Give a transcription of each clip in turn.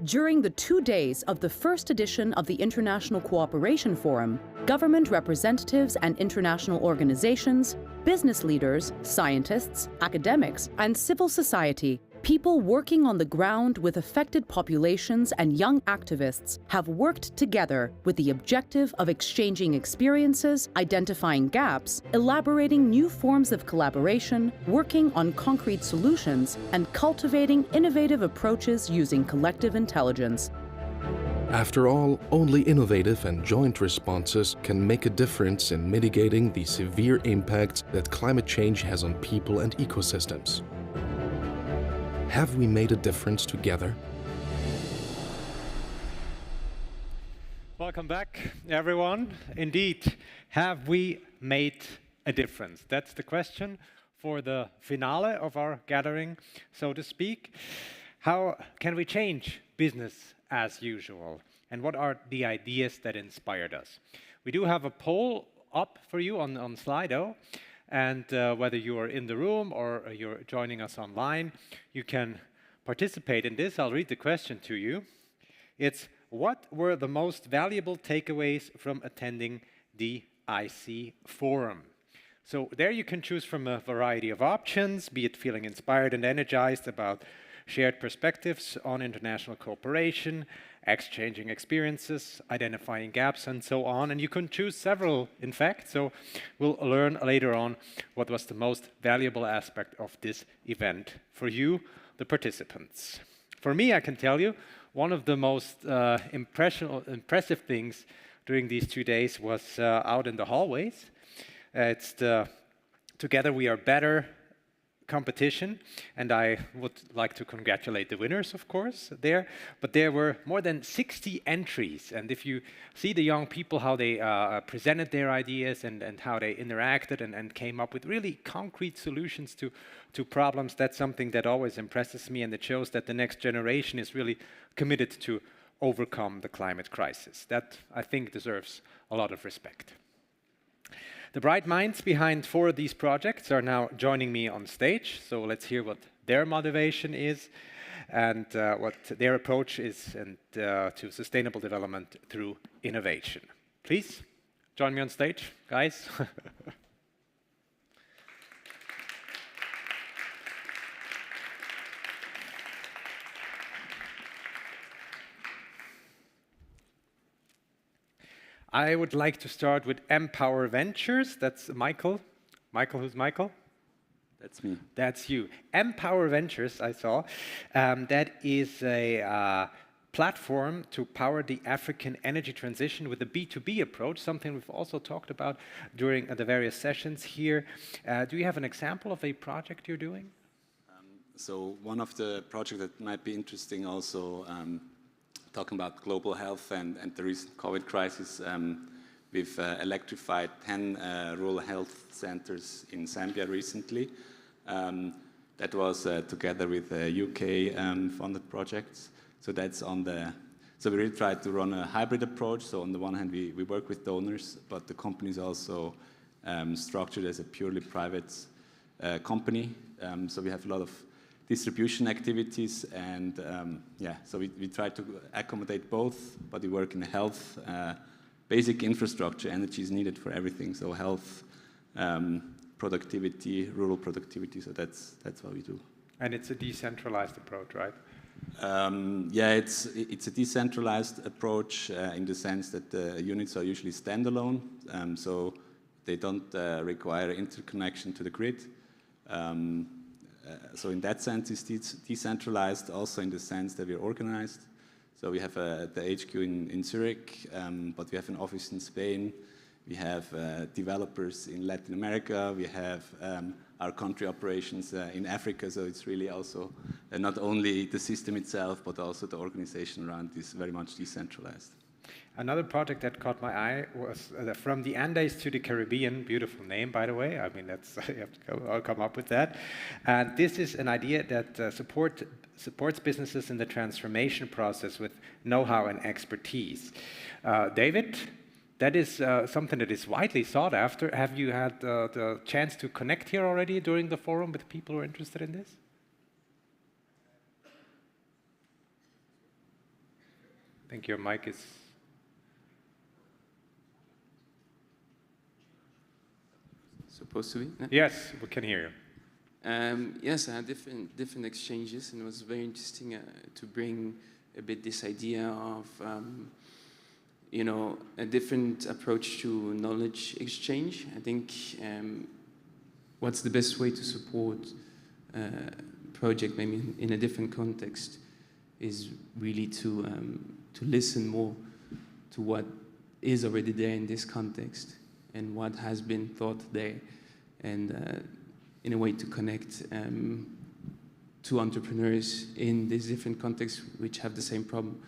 During the 2 days of the first edition of the International Cooperation Forum, government representatives and international organizations, business leaders, scientists, academics, and civil society, people working on the ground with affected populations and young activists have worked together with the objective of exchanging experiences, identifying gaps, elaborating new forms of collaboration, working on concrete solutions, and cultivating innovative approaches using collective intelligence. After all, only innovative and joint responses can make a difference in mitigating the severe impact that climate change has on people and ecosystems. Have we made a difference together? Welcome back, everyone. Indeed, have we made a difference? That's the question for the finale of our gathering, so to speak. How can we change business as usual? And what are the ideas that inspired us? We do have a poll up for you on Slido. And whether you are in the room or you're joining us online, you can participate in this. I'll read the question to you. It's, what were the most valuable takeaways from attending the IC Forum? So there you can choose from a variety of options, be it feeling inspired and energized about shared perspectives on international cooperation, exchanging experiences, identifying gaps, and so on. And you can choose several, in fact, so we'll learn later on what was the most valuable aspect of this event for you, the participants. For me, I can tell you, one of the most impressive things during these 2 days was out in the hallways. It's the Together We Are Better competition, and I would like to congratulate the winners, of course, there. But there were more than 60 entries, and if you see the young people, how they presented their ideas and how they interacted and came up with really concrete solutions to problems, that's something that always impresses me, and it shows that the next generation is really committed to overcome the climate crisis. That, I think, deserves a lot of respect. The bright minds behind 4 of these projects are now joining me on stage, so let's hear what their motivation is and what their approach is to sustainable development through innovation. Please join me on stage, guys. I would like to start with Empower Ventures. That's Michael. Michael, who's Michael? That's me. That's you. Empower Ventures, I saw. That is a platform to power the African energy transition with a B2B approach, something we've also talked about during the various sessions here. Do you have an example of a project you're doing? So one of the projects that might be interesting also, talking about global health and the recent COVID crisis, we've electrified 10 rural health centers in Zambia recently. That was together with UK funded projects. So that's on the, so we really tried to run a hybrid approach. So on the one hand, we work with donors, but the company is also structured as a purely private company. So we have a lot of distribution activities, and yeah, so we try to accommodate both, but we work in health, basic infrastructure. Energy is needed for everything, so health, productivity, rural productivity, so that's what we do. And it's a decentralized approach, right? Yeah, it's a decentralized approach in the sense that the units are usually standalone, so they don't require interconnection to the grid. So in that sense, it's decentralized, also in the sense that we're organized. So we have the HQ in Zurich, but we have an office in Spain. We have developers in Latin America. We have our country operations in Africa. So it's really also not only the system itself, but also the organization around is very much decentralized. Another project that caught my eye was From the Andes to the Caribbean. Beautiful name, by the way. I mean, that's you have to come up with that. And this is an idea that supports businesses in the transformation process with know-how and expertise. David, that is something that is widely sought after. Have you had the chance to connect here already during the forum with people who are interested in this? think your mic is... Supposed to be? No? Yes, we can hear you. Yes, I had different exchanges, and it was very interesting to bring a bit this idea of, you know, a different approach to knowledge exchange. I think what's the best way to support a project, maybe in a different context, is really to listen more to what is already there in this context and what has been thought there, and in a way to connect to entrepreneurs in these different contexts which have the same problem.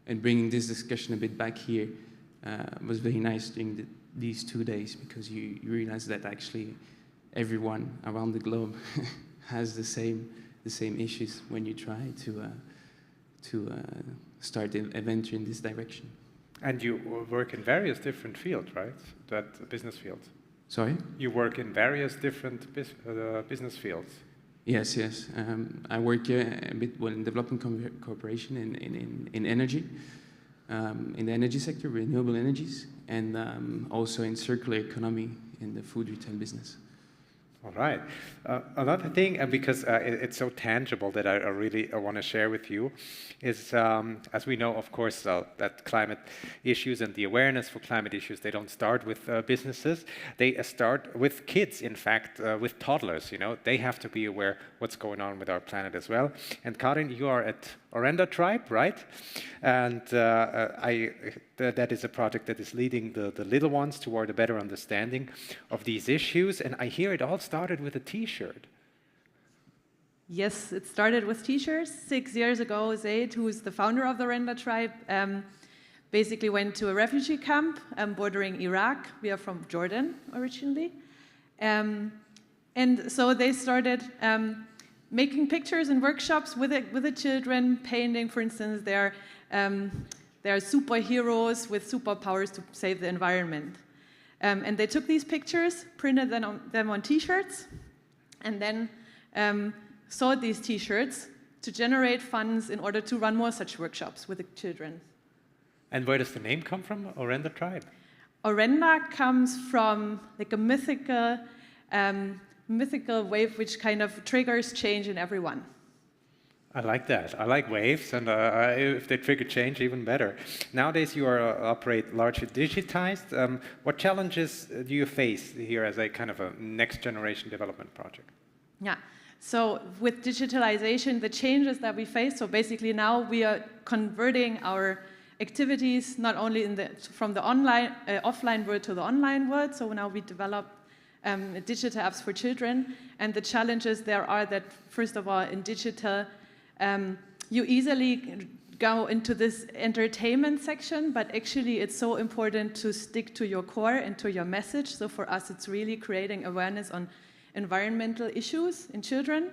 And bringing this discussion a bit back here was very nice during these 2 days, because you realize that actually everyone around the globe has the same issues when you try to start an adventure in this direction. And you work in various different fields, right? That business fields. Sorry? You work in various different business fields. Yes. I work a bit in development cooperation in energy, in the energy sector, renewable energies, and also in circular economy in the food retail business. All right. Another thing, and because it's so tangible that I really want to share with you, is as we know, of course, that climate issues and the awareness for climate issues, they don't start with businesses. They start with kids, in fact, with toddlers. You know, they have to be aware what's going on with our planet as well. And Karin, you are at Orenda Tribe, right? And that is a project that is leading the little ones toward a better understanding of these issues. And I hear it all started with a T-shirt. Yes, it started with T-shirts. 6 years ago, Zaid, who is the founder of the Orenda Tribe, basically went to a refugee camp bordering Iraq. We are from Jordan originally. And so they started making pictures and workshops with the children, painting, for instance, their superheroes with superpowers to save the environment. And they took these pictures, printed them on T-shirts, and then sold these T-shirts to generate funds in order to run more such workshops with the children. And where does the name come from, Orenda Tribe? Orenda comes from like a mythical wave which kind of triggers change in everyone. I like that. I like waves, and if they trigger change, even better. Nowadays, you operate largely digitized. What challenges do you face here as a kind of a next-generation development project? Yeah. So with digitalization, the changes that we face, so basically now we are converting our activities not only from the offline world to the online world. So now we develop digital apps for children, and the challenges there are that, first of all, in digital, you easily go into this entertainment section, but actually it's so important to stick to your core and to your message. So for us, it's really creating awareness on environmental issues in children.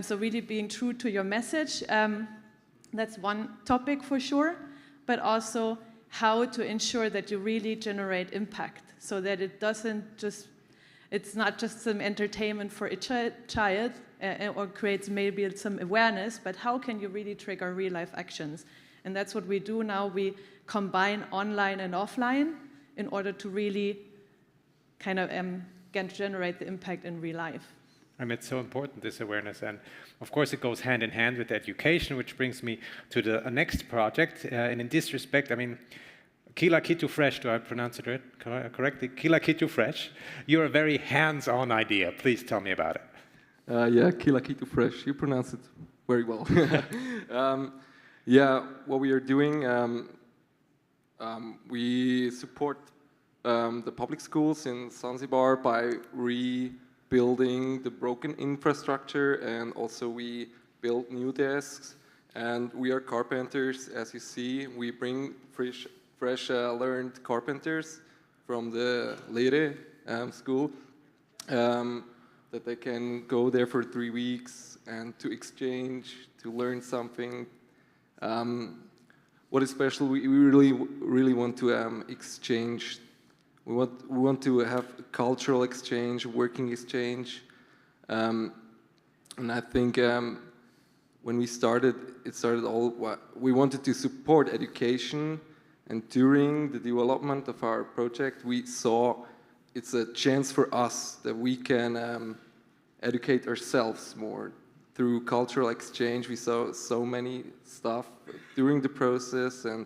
So really being true to your message. That's one topic for sure, but also how to ensure that you really generate impact, so that it's not just some entertainment for a child or creates maybe some awareness, but how can you really trigger real life actions? And that's what we do now. We combine online and offline in order to really kind of generate the impact in real life. I mean, it's so important, this awareness, and of course it goes hand in hand with education, which brings me to the next project. And in this respect, I mean, Kila Kitu Fresh, do I pronounce it correctly? Kila Kitu Fresh. You're a very hands-on idea. Please tell me about it. Yeah, Kila Kitu Fresh. You pronounce it very well. Yeah, what we are doing, we support the public schools in Zanzibar by rebuilding the broken infrastructure, and also we build new desks. And we are carpenters, as you see. We bring fresh learned carpenters from the Lere school that they can go there for 3 weeks and to exchange, to learn something. What is special, we really want to exchange. We want to have cultural exchange, working exchange. And I think when we started, it started all, we wanted to support education, and during the development of our project, we saw it's a chance for us that we can educate ourselves more. Through cultural exchange, we saw so many stuff during the process, and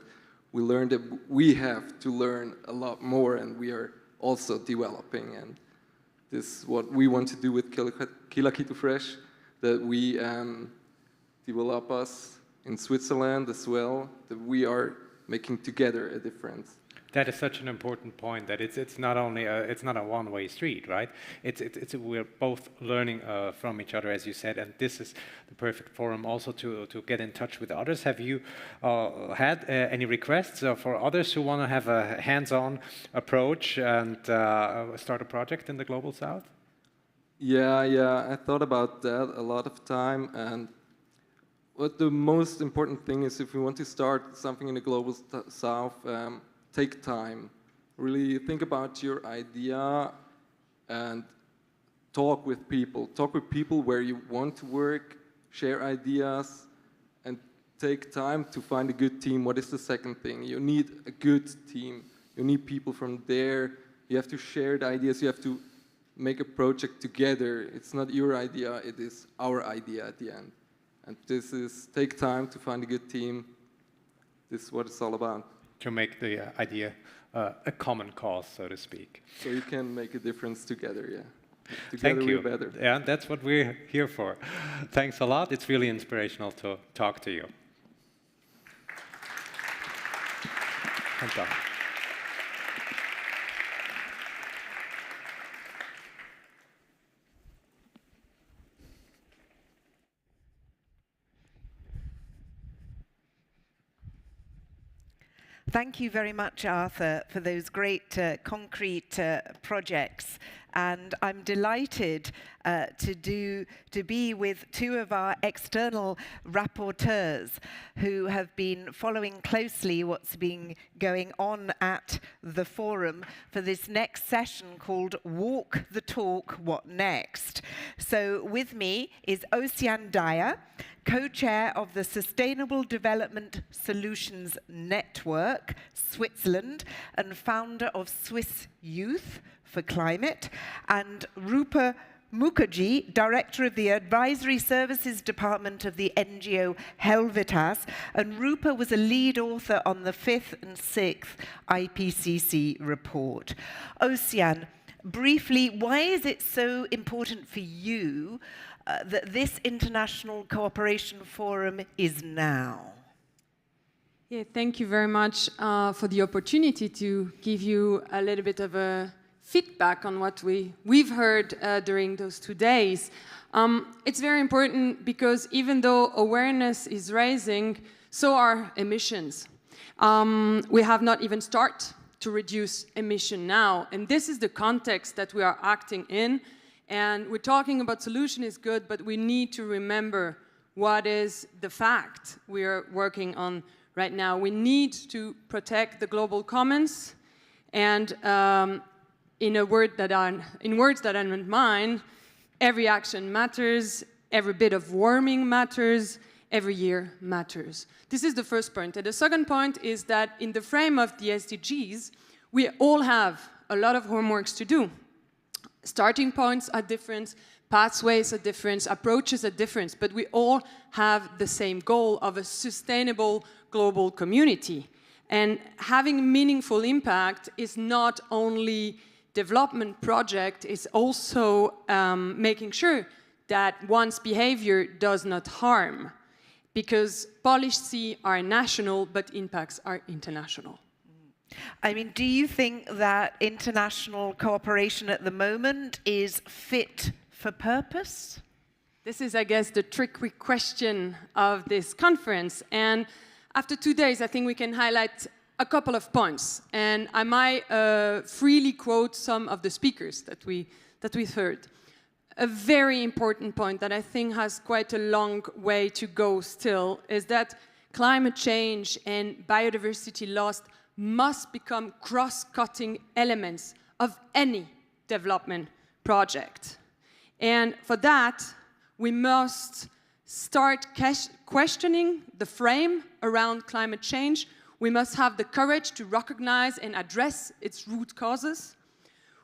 we learned that we have to learn a lot more, and we are also developing. And this is what we want to do with Kila Quito Fresh, that we develop us in Switzerland as well, that we are making together a difference. That is such an important point, that it's not only it's not a one-way street, right? We're both learning from each other, as you said, and this is the perfect forum also to get in touch with others. Have you had any requests for others who want to have a hands-on approach and start a project in the Global South? Yeah, I thought about that a lot of time, and what the most important thing is, if we want to start something in the Global South, take time. Really think about your idea and talk with people. Talk with people where you want to work, share ideas, and take time to find a good team. What is the second thing? You need a good team. You need people from there. You have to share the ideas. You have to make a project together. It's not your idea, it is our idea at the end. And this is, take time to find a good team. This is what it's all about. To make the idea a common cause, so to speak. So you can make a difference together, yeah. Together Thank you. we're better. Yeah, that's what we're here for. Thanks a lot. It's really inspirational to talk to you. Thank you. Thank you very much, Arthur, for those great concrete projects. And I'm delighted to be with two of our external rapporteurs who have been following closely what's been going on at the forum for this next session called Walk the Talk, What Next? So with me is Ocean Dyer, co-chair of the Sustainable Development Solutions Network, Switzerland, and founder of Swiss Youth for Climate, and Rupa Mukherjee, Director of the Advisory Services Department of the NGO Helvetas, and Rupa was a lead author on the 5th and 6th IPCC report. Ocean, briefly, why is it so important for you that this International Cooperation Forum is now? Yeah, thank you very much for the opportunity to give you a little bit of a feedback on what we've heard during those 2 days. It's very important because even though awareness is rising, so are emissions. We have not even started to reduce emission now, and this is the context that we are acting in. And we're talking about solution is good, but we need to remember what is the fact we are working on right now. We need to protect the global commons, and in words that aren't mine, every action matters, every bit of warming matters, every year matters. This is the first point. And the second point is that in the frame of the SDGs, we all have a lot of homeworks to do. Starting points are different, pathways are different, approaches are different, but we all have the same goal of a sustainable global community. And having meaningful impact is not only development project, it's also making sure that one's behavior does not harm, because policies are national, but impacts are international. I mean, do you think that international cooperation at the moment is fit for purpose? This is, I guess, the tricky question of this conference. And after 2 days, I think we can highlight a couple of points. And I might freely quote some of the speakers that we've heard. A very important point that I think has quite a long way to go still is that climate change and biodiversity loss must become cross-cutting elements of any development project. And for that, we must start questioning the frame around climate change. We must have the courage to recognize and address its root causes.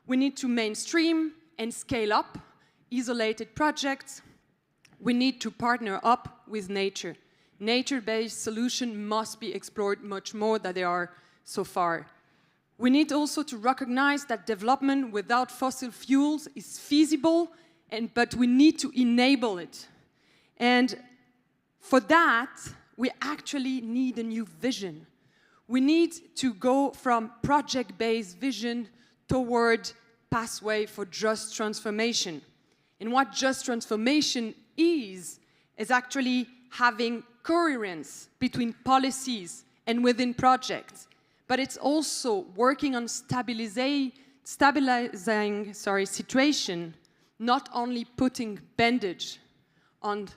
We need to mainstream and scale up isolated projects. We need to partner up with nature. Nature-based solutions must be explored much more than they are so far. We need also to recognize that development without fossil fuels is feasible, but we need to enable it. And for that, we actually need a new vision. We need to go from project-based vision toward pathway for just transformation. And what just transformation is actually having coherence between policies and within projects. But it's also working on stabilizing situation, not only putting bandage on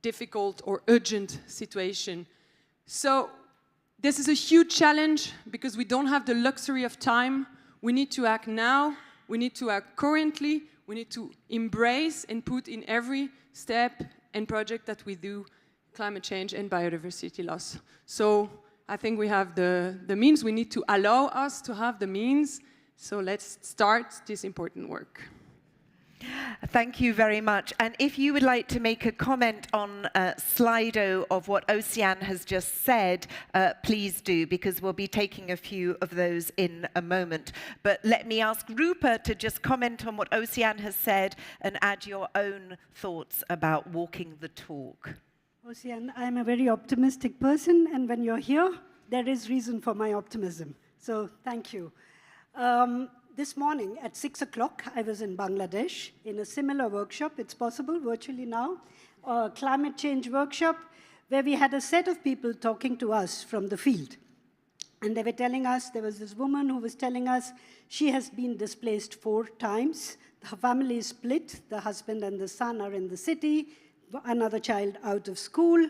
difficult or urgent situation. So this is a huge challenge because we don't have the luxury of time. We need to act now, we need to act currently, we need to embrace and put in every step and project that we do climate change and biodiversity loss. So I think we have the means. We need to allow us to have the means. So let's start this important work. Thank you very much. And if you would like to make a comment on Slido of what Oceane has just said, please do, because we'll be taking a few of those in a moment. But let me ask Rupa to just comment on what Oceane has said and add your own thoughts about walking the talk. Oceane, I'm a very optimistic person, and when you're here, there is reason for my optimism. So thank you. This morning at 6 o'clock, I was in Bangladesh in a similar workshop. It's possible virtually now, a climate change workshop, where we had a set of people talking to us from the field. And they were telling us, there was this woman who was telling us she has been displaced 4 times. Her family is split. The husband and the son are in the city, another child out of school.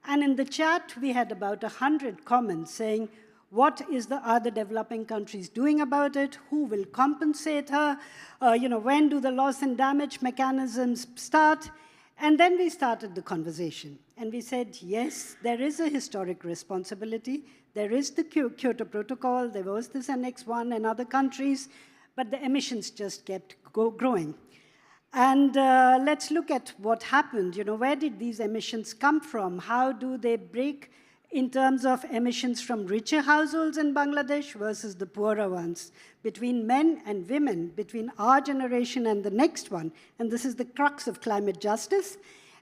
And in the chat, we had about 100 comments saying, what is the other developing countries doing about it? Who will compensate her? When do the loss and damage mechanisms start? And then we started the conversation. And we said, yes, there is a historic responsibility. There is the Kyoto Protocol. There was this Annex 1 and other countries. But the emissions just kept growing. And let's look at what happened. Where did these emissions come from? How do they break in terms of emissions from richer households in Bangladesh versus the poorer ones, between men and women, between our generation and the next one. And this is the crux of climate justice.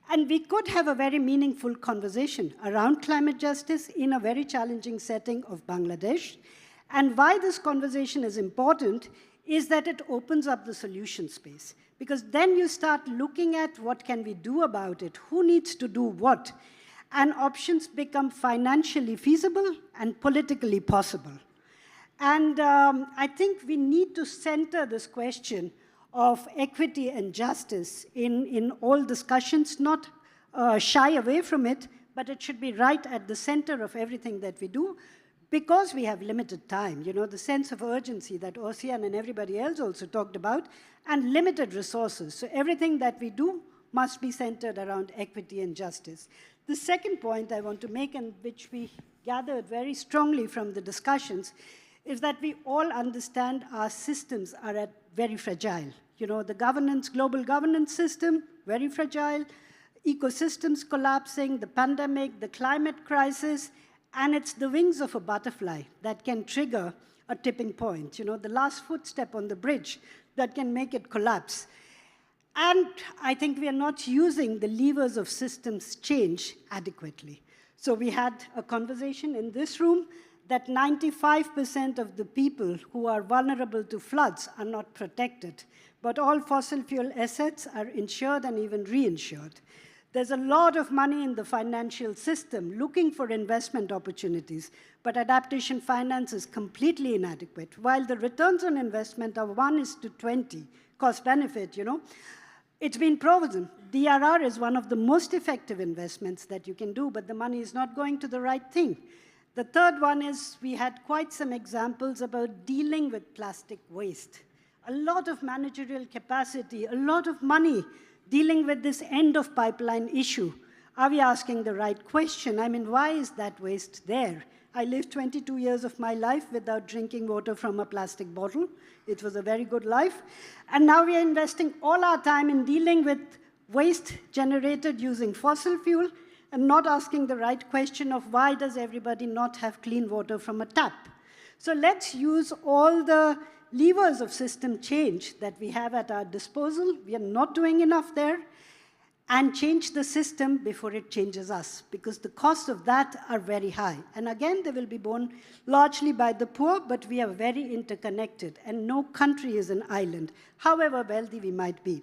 And we could have a very meaningful conversation around climate justice in a very challenging setting of Bangladesh. And why this conversation is important is that it opens up the solution space. Because then you start looking at what can we do about it, who needs to do what, and options become financially feasible and politically possible. And I think we need to center this question of equity and justice in all discussions, not shy away from it, but it should be right at the center of everything that we do, because we have limited time, the sense of urgency that Oceane and everybody else also talked about, and limited resources. So everything that we do must be centered around equity and justice. The second point I want to make, and which we gathered very strongly from the discussions, is that we all understand our systems are very fragile. The global governance system, very fragile, ecosystems collapsing, the pandemic, the climate crisis, and it's the wings of a butterfly that can trigger a tipping point, the last footstep on the bridge that can make it collapse. And I think we are not using the levers of systems change adequately. So we had a conversation in this room that 95% of the people who are vulnerable to floods are not protected, but all fossil fuel assets are insured and even reinsured. There's a lot of money in the financial system looking for investment opportunities, but adaptation finance is completely inadequate. While the returns on investment are 1:20, cost benefit, it's been proven. DRR is one of the most effective investments that you can do, but the money is not going to the right thing. The third one is we had quite some examples about dealing with plastic waste. A lot of managerial capacity, a lot of money dealing with this end of pipeline issue. Are we asking the right question? I mean, why is that waste there? I lived 22 years of my life without drinking water from a plastic bottle. It was a very good life. And now we are investing all our time in dealing with waste generated using fossil fuel and not asking the right question of why does everybody not have clean water from a tap? So let's use all the levers of system change that we have at our disposal. We are not doing enough there. And change the system before it changes us, because the costs of that are very high. And again, they will be borne largely by the poor, but we are very interconnected, and no country is an island, however wealthy we might be.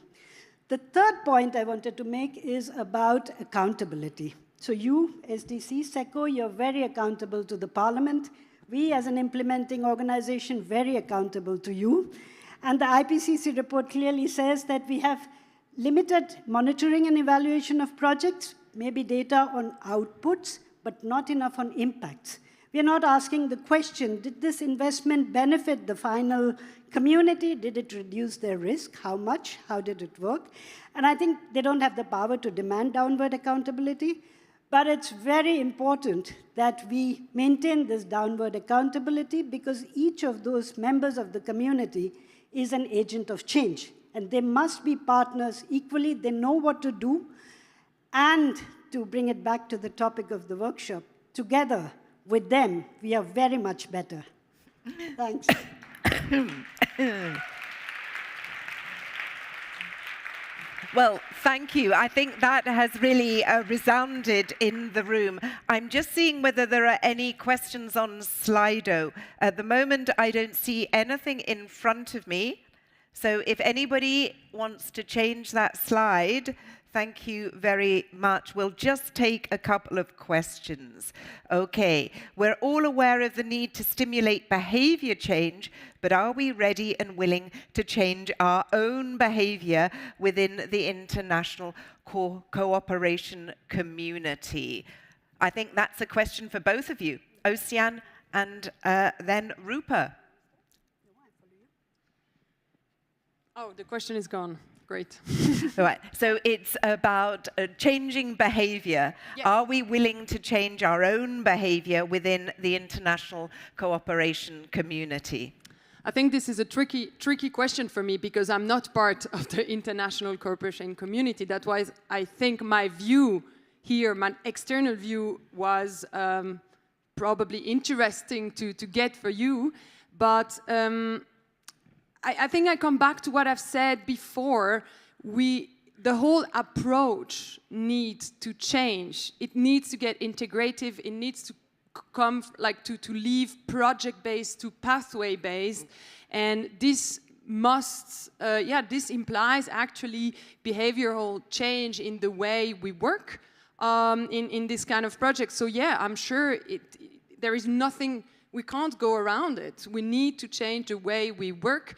The third point I wanted to make is about accountability. So you, SDC, SECO, you're very accountable to the Parliament. We, as an implementing organization, very accountable to you. And the IPCC report clearly says that we have limited monitoring and evaluation of projects, maybe data on outputs, but not enough on impacts. We are not asking the question, did this investment benefit the final community? Did it reduce their risk? How much? How did it work? And I think they don't have the power to demand downward accountability, but it's very important that we maintain this downward accountability, because each of those members of the community is an agent of change. And they must be partners equally. They know what to do. And to bring it back to the topic of the workshop, together with them, we are very much better. Thanks. Well, thank you. I think that has really resounded in the room. I'm just seeing whether there are any questions on Slido. At the moment, I don't see anything in front of me. So if anybody wants to change that slide, thank you very much. We'll just take a couple of questions. Okay, we're all aware of the need to stimulate behavior change, but are we ready and willing to change our own behavior within the international cooperation community? I think that's a question for both of you, Ocean and then Rupa. Oh, the question is gone. Great. All right. So it's about changing behavior. Yes. Are we willing to change our own behavior within the international cooperation community? I think this is a tricky question for me, because I'm not part of the international cooperation community. That's why I think my view here, my external view, was probably interesting to get for you. But I think I come back to what I've said before. The whole approach needs to change. It needs to get integrative. It needs to come to leave project-based to pathway-based, and this must, this implies actually behavioral change in the way we work in this kind of project. So yeah, I'm sure there is nothing. We can't go around it. We need to change the way we work.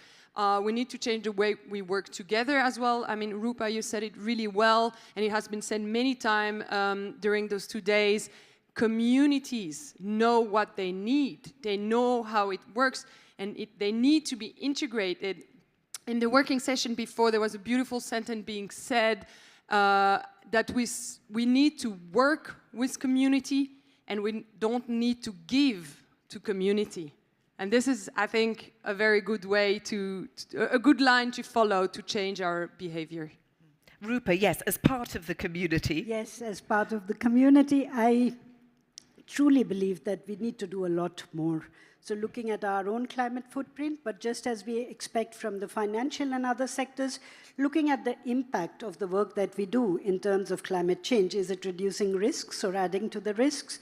We need to change the way we work together as well. I mean, Rupa, you said it really well, and it has been said many times during those 2 days. Communities know what they need. They know how it works, and they need to be integrated. In the working session before, there was a beautiful sentence being said that we need to work with community, and we don't need to give to community. And this is, I think, a very good way a good line to follow to change our behavior. Rupa, yes, as part of the community. Yes, as part of the community, I truly believe that we need to do a lot more. So looking at our own climate footprint, but just as we expect from the financial and other sectors, looking at the impact of the work that we do in terms of climate change. Is it reducing risks or adding to the risks?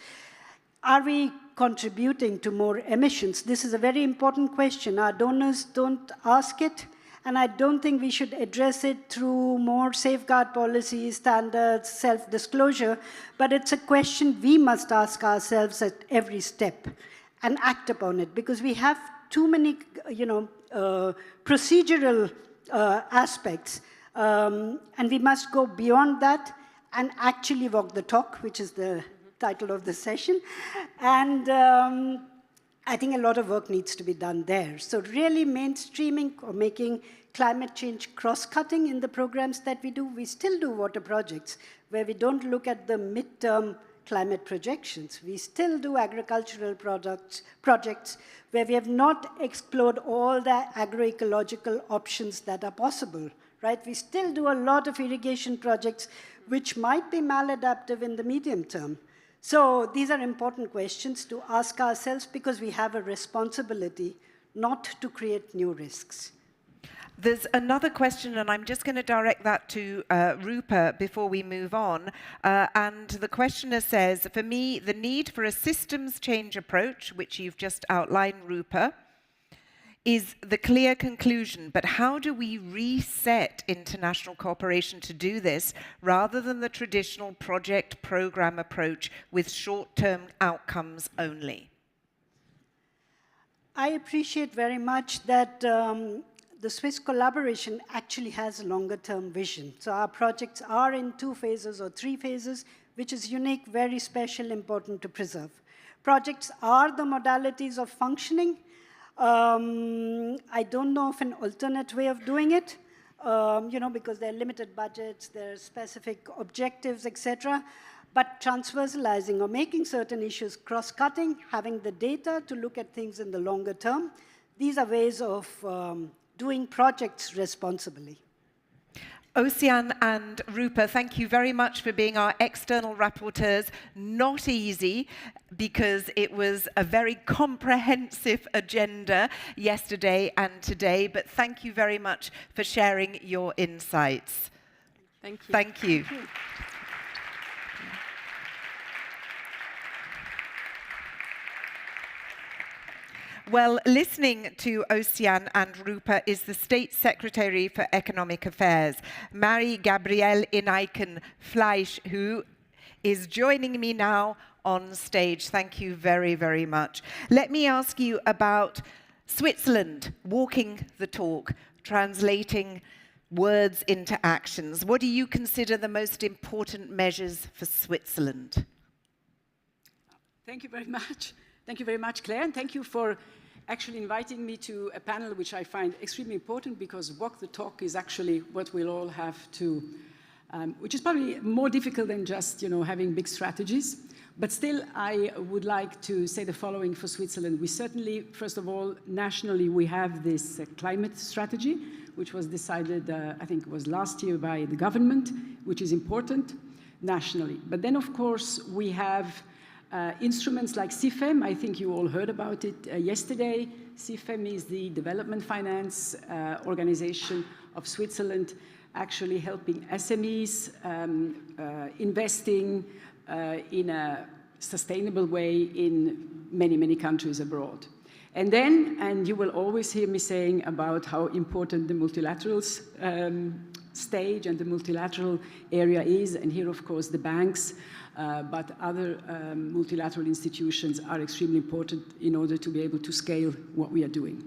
Are we contributing to more emissions? This is a very important question. Our donors don't ask it, and I don't think we should address it through more safeguard policies, standards, self-disclosure, but it's a question we must ask ourselves at every step and act upon it, because we have too many, procedural aspects, and we must go beyond that and actually walk the talk, which is the title of the session. And I think a lot of work needs to be done there. So really mainstreaming or making climate change cross-cutting in the programs that we do. We still do water projects, where we don't look at the midterm climate projections. We still do agricultural projects where we have not explored all the agroecological options that are possible, right? We still do a lot of irrigation projects which might be maladaptive in the medium term. So these are important questions to ask ourselves because we have a responsibility not to create new risks. There's another question, and I'm just going to direct that to Rupa before we move on. And the questioner says, for me, the need for a systems change approach, which you've just outlined, Rupa, is the clear conclusion. But how do we reset international cooperation to do this rather than the traditional project program approach with short-term outcomes only? I appreciate very much that the Swiss collaboration actually has a longer-term vision. So our projects are in 2 phases or 3 phases, which is unique, very special, important to preserve. Projects are the modalities of functioning. I don't know of an alternate way of doing it, because there are limited budgets, there are specific objectives, etc. But transversalizing or making certain issues cross-cutting, having the data to look at things in the longer term, these are ways of doing projects responsibly. Ocean and Rupa, thank you very much for being our external rapporteurs. Not easy, because it was a very comprehensive agenda yesterday and today, but thank you very much for sharing your insights. Thank you. Thank you. Thank you. Well, listening to Ocean and Rupa is the State Secretary for Economic Affairs, Marie-Gabrielle Inaiken-Fleisch, who is joining me now on stage. Thank you very, very much. Let me ask you about Switzerland, walking the talk, translating words into actions. What do you consider the most important measures for Switzerland? Thank you very much. Thank you very much, Claire, and thank you for actually inviting me to a panel which I find extremely important, because walk the talk is actually what we'll all have to, which is probably more difficult than just having big strategies. But still, I would like to say the following for Switzerland. We certainly, first of all, nationally, we have this climate strategy, which was decided, I think it was last year by the government, which is important nationally. But then, of course, we have instruments like CIFEM. I think you all heard about it yesterday. CIFEM is the development finance organization of Switzerland, actually helping SMEs investing in a sustainable way in many, many countries abroad. And then, and you will always hear me saying about how important the multilaterals stage and the multilateral area is, and here, of course, the banks, but other multilateral institutions are extremely important in order to be able to scale what we are doing.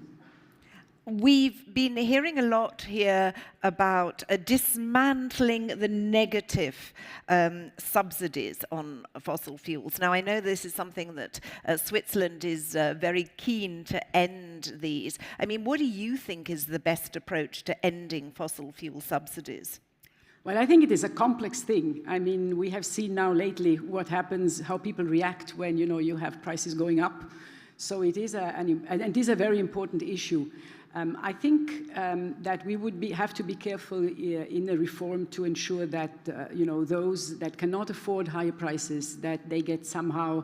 We've been hearing a lot here about dismantling the negative subsidies on fossil fuels. Now, I know this is something that Switzerland is very keen to end these. I mean, what do you think is the best approach to ending fossil fuel subsidies? Well, I think it is a complex thing. I mean, we have seen now lately what happens, how people react when, you have prices going up. So it is it is a very important issue. I think that we would have to be careful in the reform to ensure that, those that cannot afford higher prices, that they get somehow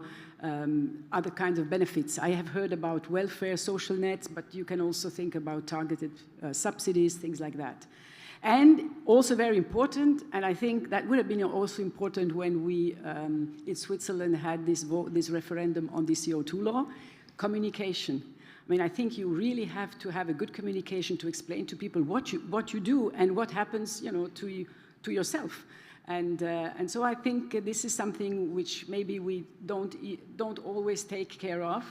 other kinds of benefits. I have heard about welfare, social nets, but you can also think about targeted subsidies, things like that. And also very important, and I think that would have been also important when we, in Switzerland, had this referendum on the CO2 law, communication. I mean, I think you really have to have a good communication to explain to people what you do and what happens, to yourself. And so I think this is something which maybe we don't always take care of.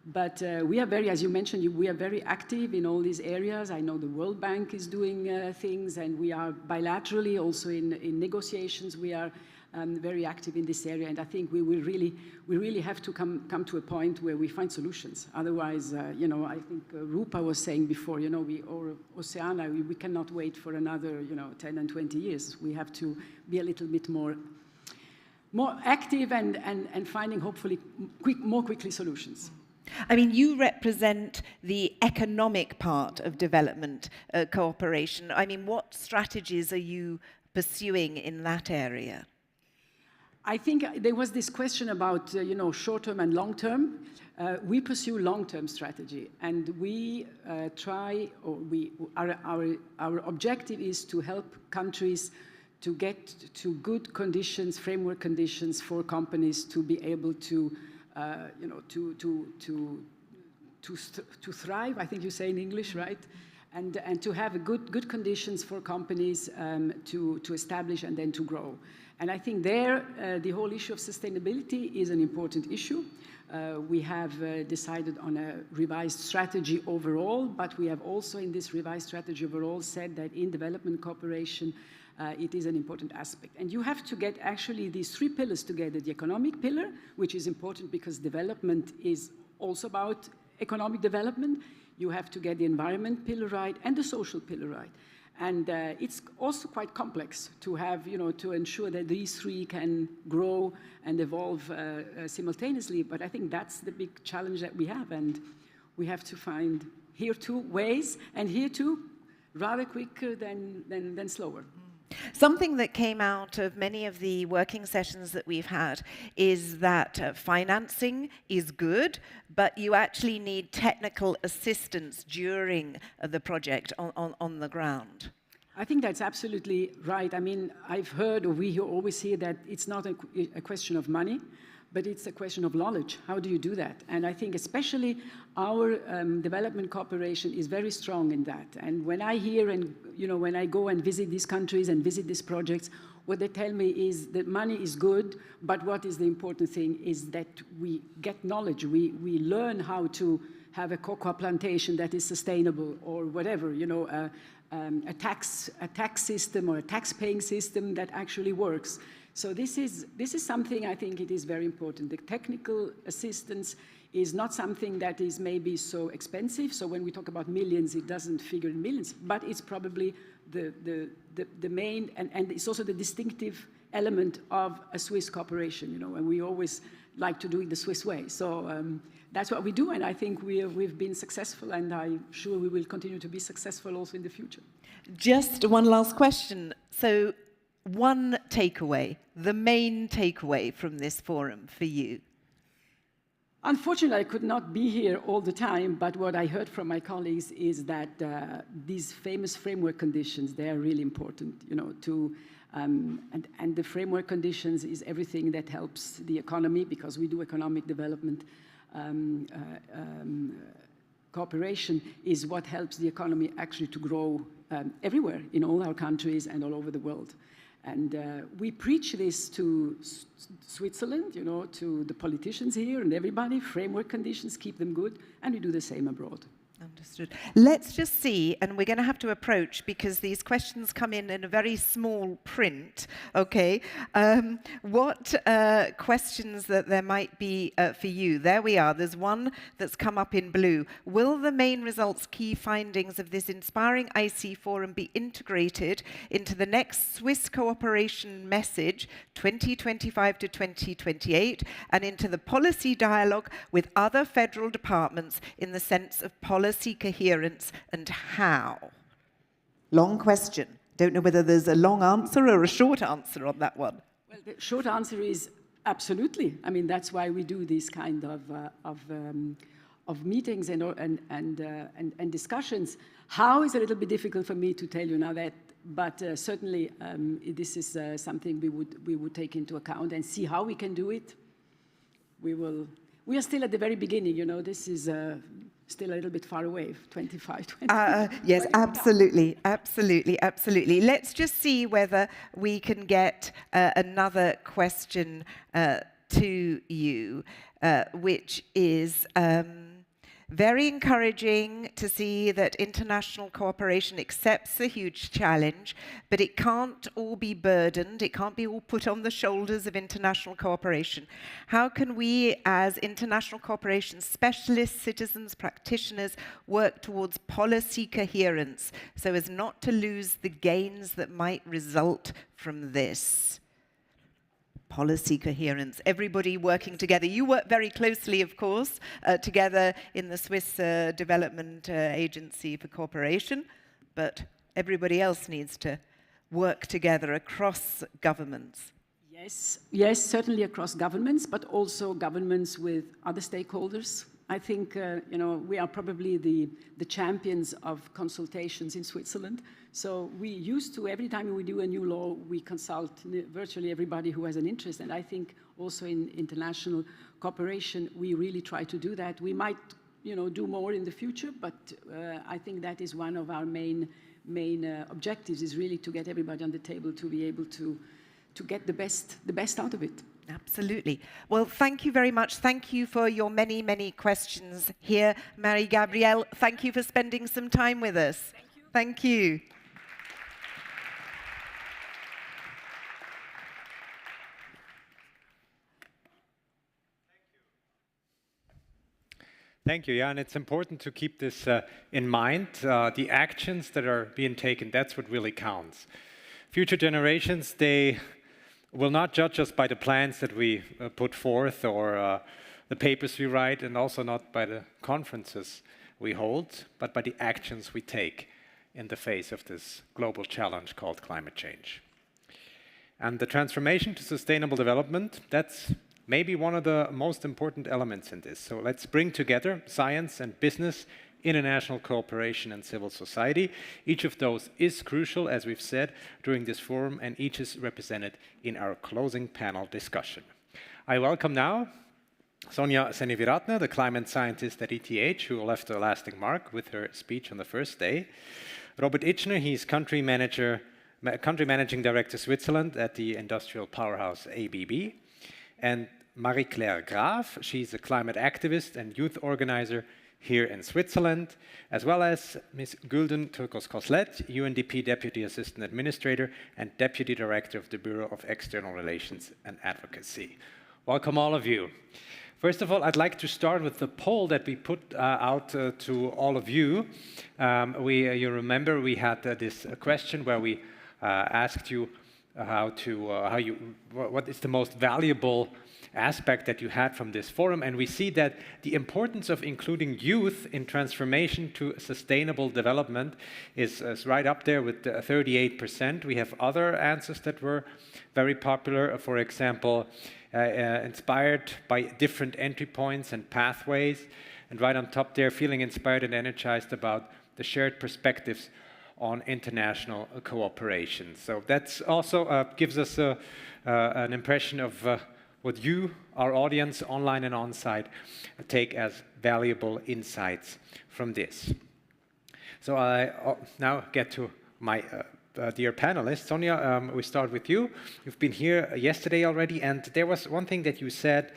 But we are very, as you mentioned, we are very active in all these areas. I know the World Bank is doing things, and we are bilaterally also in negotiations. We are very active in this area, and I think we really have to come to a point where we find solutions. Otherwise, you know, I think Rupa was saying before, you know, or Oceana, we cannot wait for another, you know, 10 and 20 years. We have to be a little bit more active and finding, hopefully, more quickly solutions. I mean, you represent the economic part of development cooperation. I mean, what strategies are you pursuing in that area? I think there was this question about, you know, short-term and long-term. We pursue long-term strategy, and we our objective is to help countries to get to good conditions, framework conditions for companies to be able to, you know, to thrive. I think you say in English, right? And to have good conditions for companies to establish and then to grow. And I think there, the whole issue of sustainability is an important issue. We have decided on a revised strategy overall, but we have also in this revised strategy overall said that in development cooperation, it is an important aspect. And you have to get actually these three pillars together. The economic pillar, which is important because development is also about economic development. You have to get the environment pillar right and the social pillar right. And it's also quite complex to have, you know, to ensure that these three can grow and evolve simultaneously. But I think that's the big challenge that we have. And we have to find here too ways, and here too rather quicker than slower. Something that came out of many of the working sessions that we've had is that financing is good, but you actually need technical assistance during the project on the ground. I think that's absolutely right. I mean, I've heard, or we always hear that it's not a question of money, but it's a question of knowledge. How do you do that? And I think especially our development cooperation is very strong in that. And when I hear and, you know, when I go and visit these countries and visit these projects, what they tell me is that money is good, but what is the important thing is that we get knowledge. We learn how to have a cocoa plantation that is sustainable or whatever, you know, a tax system or a tax-paying system that actually works. So this is something I think it is very important. The technical assistance is not something that is maybe so expensive. So when we talk about millions, it doesn't figure in millions, but it's probably the main, and it's also the distinctive element of a Swiss cooperation, you know, and we always like to do it the Swiss way. So that's what we do, and I think we've been successful, and I'm sure we will continue to be successful also in the future. Just one last question. So one takeaway, the main takeaway from this forum for you? Unfortunately, I could not be here all the time, but what I heard from my colleagues is that these famous framework conditions, they are really important, you know, and the framework conditions is everything that helps the economy, because we do economic development. Cooperation is what helps the economy actually to grow everywhere in all our countries and all over the world. And we preach this to Switzerland, you know, to the politicians here and everybody. Framework conditions, keep them good, and we do the same abroad. Understood. Let's just see, and we're going to have to approach because these questions come in a very small print, okay? What questions that there might be for you? There we are. There's one that's come up in blue. Will the main results, key findings of this inspiring IC forum be integrated into the next Swiss cooperation message 2025 to 2028 and into the policy dialogue with other federal departments in the sense of policy coherence, and how? Long question. Don't know whether there's a long answer or a short answer on that one. Well, the short answer is absolutely. I mean, that's why we do these kind of meetings and discussions. How is a little bit difficult for me to tell you now that, but certainly this is something we would take into account and see how we can do it. We are still at the very beginning, you know. This is still a little bit far away, 25, 20. Yes, absolutely, absolutely, absolutely. Let's just see whether we can get another question to you, which is, Very encouraging to see that international cooperation accepts the huge challenge, but it can't all be burdened, it can't be all put on the shoulders of international cooperation. How can we, as international cooperation specialists, citizens, practitioners, work towards policy coherence so as not to lose the gains that might result from this? Policy coherence, everybody working together. You work very closely, of course, together in the Swiss Development Agency for Cooperation, but everybody else needs to work together across governments. Yes, certainly across governments, but also governments with other stakeholders. I think, we are probably the champions of consultations in Switzerland. So we used to, every time we do a new law, we consult virtually everybody who has an interest. And I think also in international cooperation, we really try to do that. We might, do more in the future, but I think that is one of our main objectives, is really to get everybody on the table to be able to get the best out of it. Absolutely. Well, thank you very much. Thank you for your many, many questions here. Marie-Gabrielle, thank you for spending some time with us. Thank you. Thank you. Yeah, and it's important to keep this in mind. The actions that are being taken, that's what really counts. Future generations, they will not judge us by the plans that we put forth or the papers we write, and also not by the conferences we hold, but by the actions we take in the face of this global challenge called climate change. And the transformation to sustainable development, that's maybe one of the most important elements in this. So let's bring together science and business, international cooperation and civil society. Each of those is crucial, as we've said, during this forum, and each is represented in our closing panel discussion. I welcome now Sonja Seneviratne, the climate scientist at ETH, who left a lasting mark with her speech on the first day. Robert Itchner, he's country managing director Switzerland at the industrial powerhouse ABB. And Marie-Claire Graaf, she's a climate activist and youth organizer here in Switzerland, as well as Ms. Gülden Turkos-Koslet, UNDP Deputy Assistant Administrator and Deputy Director of the Bureau of External Relations and Advocacy. Welcome all of you. First of all, I'd like to start with the poll that we put out to all of you. You remember we had this question where we asked you what is the most valuable aspect that you had from this forum, and we see that the importance of including youth in transformation to sustainable development is right up there with 38%. We have other answers that were very popular, for example, inspired by different entry points and pathways, and right on top there, feeling inspired and energized about the shared perspectives on international cooperation. So that's also gives us an impression of what you, our audience, online and on-site, take as valuable insights from this. So I now get to my dear panelists. Sonja, we start with you. You've been here yesterday already, and there was one thing that you said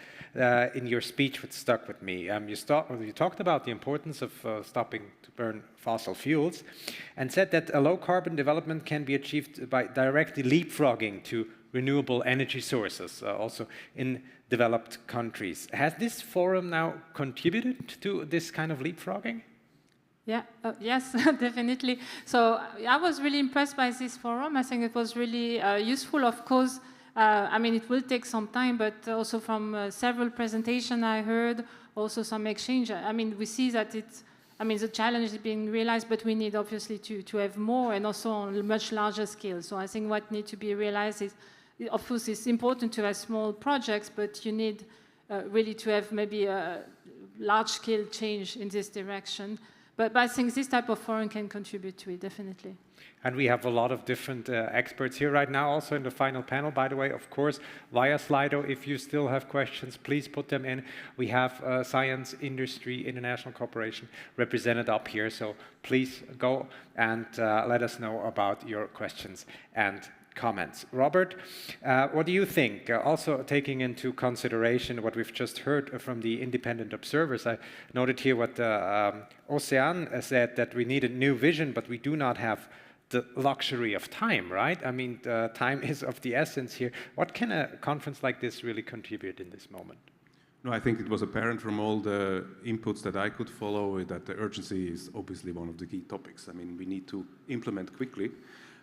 in your speech which stuck with me. You talked about the importance of stopping to burn fossil fuels, and said that a low-carbon development can be achieved by directly leapfrogging to renewable energy sources, also in developed countries. Has this forum now contributed to this kind of leapfrogging? Yeah, yes, definitely. So I was really impressed by this forum. I think it was really useful. Of course, I mean, it will take some time, but also from several presentations I heard, also some exchange. I mean, we see that the challenge is being realized, but we need obviously to have more and also on a much larger scale. So I think what needs to be realized is, of course, it's important to have small projects, but you need really to have maybe a large-scale change in this direction. But I think this type of forum can contribute to it, definitely. And we have a lot of different experts here right now, also in the final panel, by the way, of course, via Slido. If you still have questions, please put them in. We have science, industry, international cooperation represented up here, so please go and let us know about your questions and comments. Robert, what do you think? Also taking into consideration what we've just heard from the independent observers, I noted here what Ocean said, that we need a new vision, but we do not have the luxury of time, right? I mean, time is of the essence here. What can a conference like this really contribute in this moment? No, I think it was apparent from all the inputs that I could follow that the urgency is obviously one of the key topics. I mean, we need to implement quickly.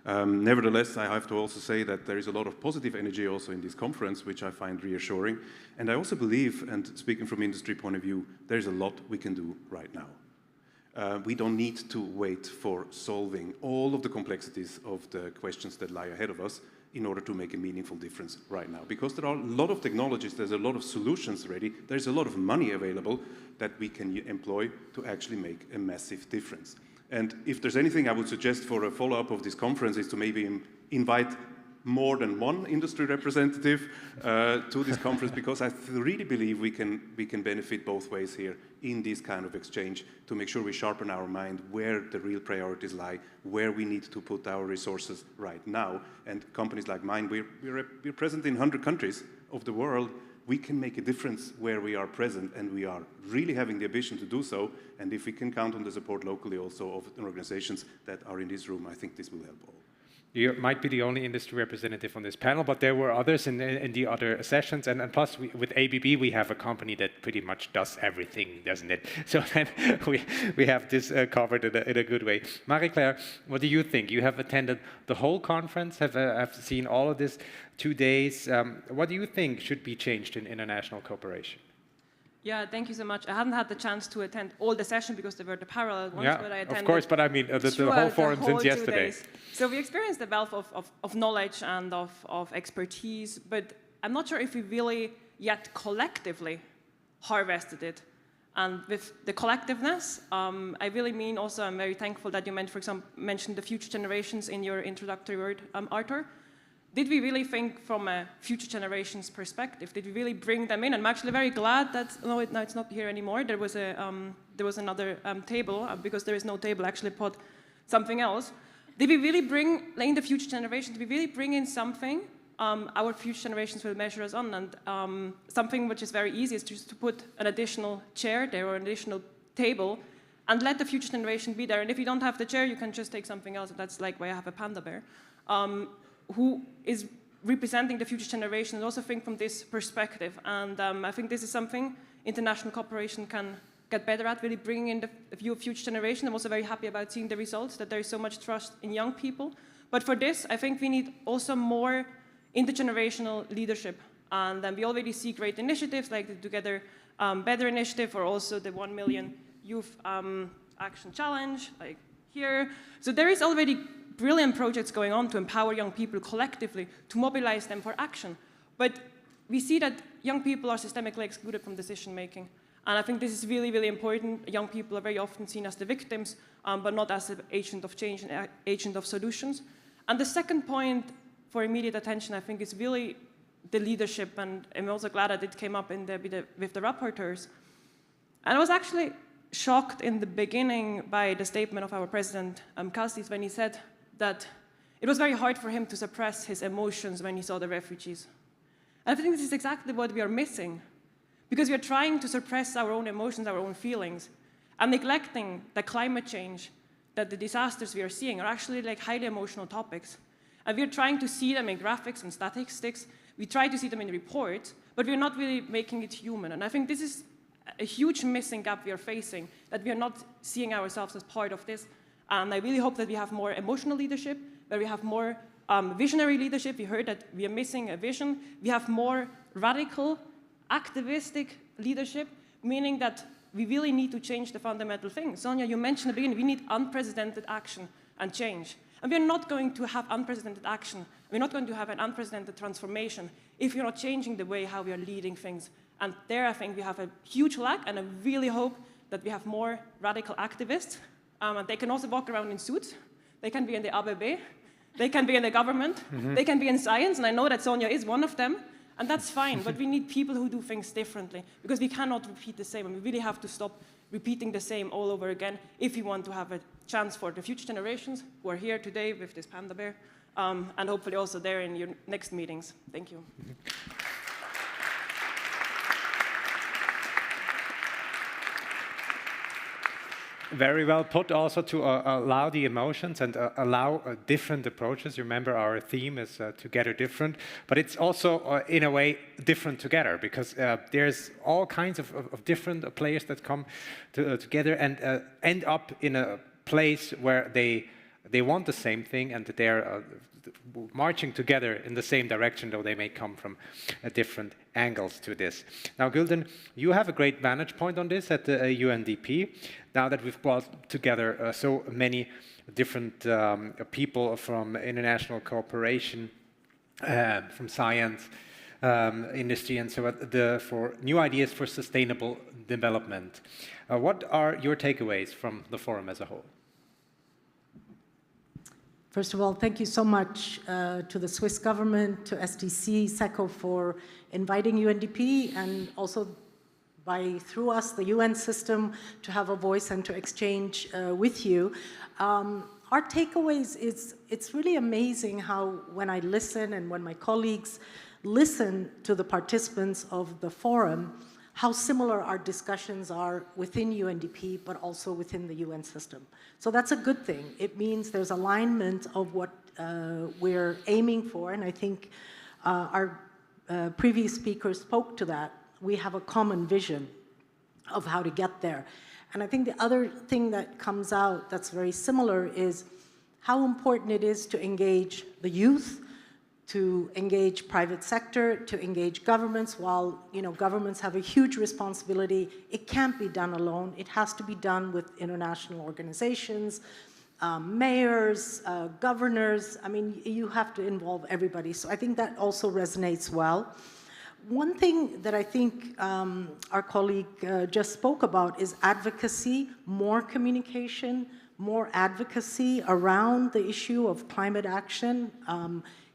Nevertheless, I have to also say that there is a lot of positive energy also in this conference, which I find reassuring. And I also believe, and speaking from industry point of view, there's a lot we can do right now. We don't need to wait for solving all of the complexities of the questions that lie ahead of us in order to make a meaningful difference right now. Because there are a lot of technologies, there's a lot of solutions ready, there's a lot of money available that we can employ to actually make a massive difference. And if there's anything I would suggest for a follow-up of this conference is to maybe invite more than one industry representative to this conference, because I really believe we can benefit both ways here in this kind of exchange to make sure we sharpen our mind where the real priorities lie, where we need to put our resources right now. And companies like mine, we're present in 100 countries of the world. We can make a difference where we are present, and we are really having the ambition to do so. And if we can count on the support locally also of organizations that are in this room, I think this will help all. You might be the only industry representative on this panel, but there were others in the other sessions. And plus, with ABB, we have a company that pretty much does everything, doesn't it? So then we have this covered in a good way. Marie-Claire, what do you think? You have attended the whole conference, have seen all of this 2 days. What do you think should be changed in international cooperation? Yeah, thank you so much. I hadn't had the chance to attend all the session because there were the parallel ones, but I attended. Of course, but I mean the whole forum since yesterday. So we experienced a wealth of knowledge and of expertise, but I'm not sure if we really yet collectively harvested it. And with the collectiveness, I really mean also, I'm very thankful that you mentioned the future generations in your introductory word, Arthur. Did we really think from a future generations perspective? Did we really bring them in? I'm actually very glad that, no, it's not here anymore. There was another table, because there is no table, actually put something else. Did we really bring in the future generations? Did we really bring in something our future generations will measure us on? And something which is very easy is just to put an additional chair there or an additional table and let the future generation be there. And if you don't have the chair, you can just take something else. That's like why I have a panda bear. Who is representing the future generation, and also think from this perspective. And I think this is something international cooperation can get better at, really bringing in the view of future generation. I'm also very happy about seeing the results, that there is so much trust in young people. But for this, I think we need also more intergenerational leadership. And we already see great initiatives like the Together Better initiative, or also the 1 Million Youth Action Challenge, like here. So there is already brilliant projects going on to empower young people collectively, to mobilize them for action. But we see that young people are systemically excluded from decision making. And I think this is really, really important. Young people are very often seen as the victims, but not as an agent of change and agent of solutions. And the second point for immediate attention, I think, is really the leadership. And I'm also glad that it came up with the rapporteurs. And I was actually shocked in the beginning by the statement of our president, Kastis, when he said that it was very hard for him to suppress his emotions when he saw the refugees. And I think this is exactly what we are missing, because we are trying to suppress our own emotions, our own feelings, and neglecting that climate change, that the disasters we are seeing are actually like highly emotional topics. And we are trying to see them in graphics and statistics. We try to see them in reports, but we're not really making it human. And I think this is a huge missing gap we are facing, that we are not seeing ourselves as part of this. And I really hope that we have more emotional leadership, where we have more visionary leadership. We heard that we are missing a vision. We have more radical, activistic leadership, meaning that we really need to change the fundamental thing. Sonja, you mentioned at the beginning, we need unprecedented action and change. And we're not going to have unprecedented action. We're not going to have an unprecedented transformation if we're not changing the way how we are leading things. And there, I think we have a huge lack, and I really hope that we have more radical activists. And they can also walk around in suits. They can be in the ABB. They can be in the government. They can be in science. And I know that Sonja is one of them. And that's fine. But we need people who do things differently, because we cannot repeat the same. And we really have to stop repeating the same all over again if we want to have a chance for the future generations who are here today with this panda bear and hopefully also there in your next meetings. Thank you. Very well put, also to allow the emotions and allow different approaches. You remember our theme is together different, but it's also in a way different together, because there's all kinds of different players that come together and end up in a place where they want the same thing and that they're marching together in the same direction, though they may come from different angles to this. Now, Gülden, you have a great vantage point on this at the UNDP. Now that we've brought together so many different people from international cooperation, from science, industry, and so on, for new ideas for sustainable development. What are your takeaways from the forum as a whole? First of all, thank you so much to the Swiss government, to SDC, SECO for inviting UNDP, and also through us, the UN system, to have a voice and to exchange with you. Our takeaways is, it's really amazing how when I listen and when my colleagues listen to the participants of the forum, how similar our discussions are within UNDP, but also within the UN system. So that's a good thing. It means there's alignment of what we're aiming for, and I think our previous speakers spoke to that. We have a common vision of how to get there. And I think the other thing that comes out that's very similar is how important it is to engage the youth, to engage private sector, to engage governments. While governments have a huge responsibility, it can't be done alone. It has to be done with international organizations, mayors, governors. I mean, you have to involve everybody. So I think that also resonates well. One thing that I think our colleague just spoke about is advocacy, more communication, more advocacy around the issue of climate action.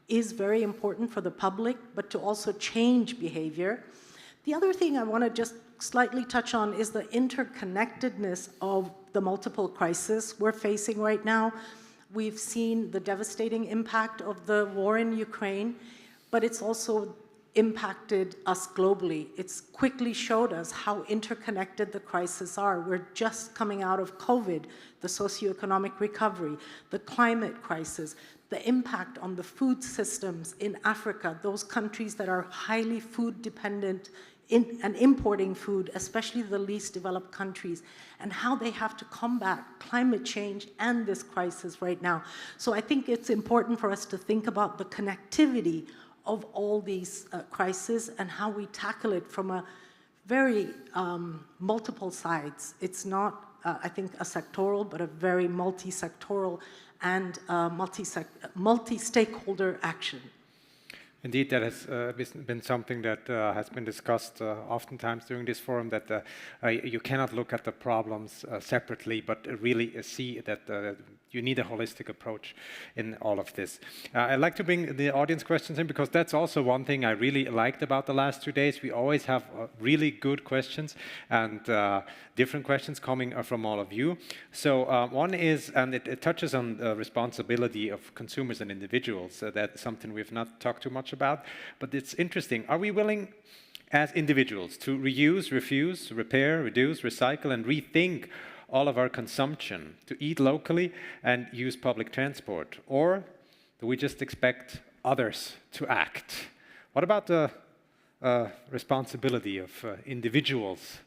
Is very important for the public, but to also change behavior. The other thing I want to just slightly touch on is the interconnectedness of the multiple crises we're facing right now. We've seen the devastating impact of the war in Ukraine, but it's also impacted us globally. It's quickly showed us how interconnected the crises are. We're just coming out of COVID, the socioeconomic recovery, the climate crisis, the impact on the food systems in Africa, those countries that are highly food dependent and importing food, especially the least developed countries, and how they have to combat climate change and this crisis right now. So I think it's important for us to think about the connectivity of all these crises and how we tackle it from a very multiple sides. It's not, I think, a sectoral, but a very multi-sectoral and multi-stakeholder action. Indeed, that has been something that has been discussed oftentimes during this forum, that you cannot look at the problems separately, but really see that you need a holistic approach in all of this. I'd like to bring the audience questions in, because that's also one thing I really liked about the last 2 days. We always have really good questions and different questions coming from all of you. So one is, and it touches on the responsibility of consumers and individuals. That's something we've not talked too much about, but it's interesting. Are we willing as individuals to reuse, refuse, repair, reduce, recycle, and rethink all of our consumption, to eat locally and use public transport? Or do we just expect others to act? What about the responsibility of individuals?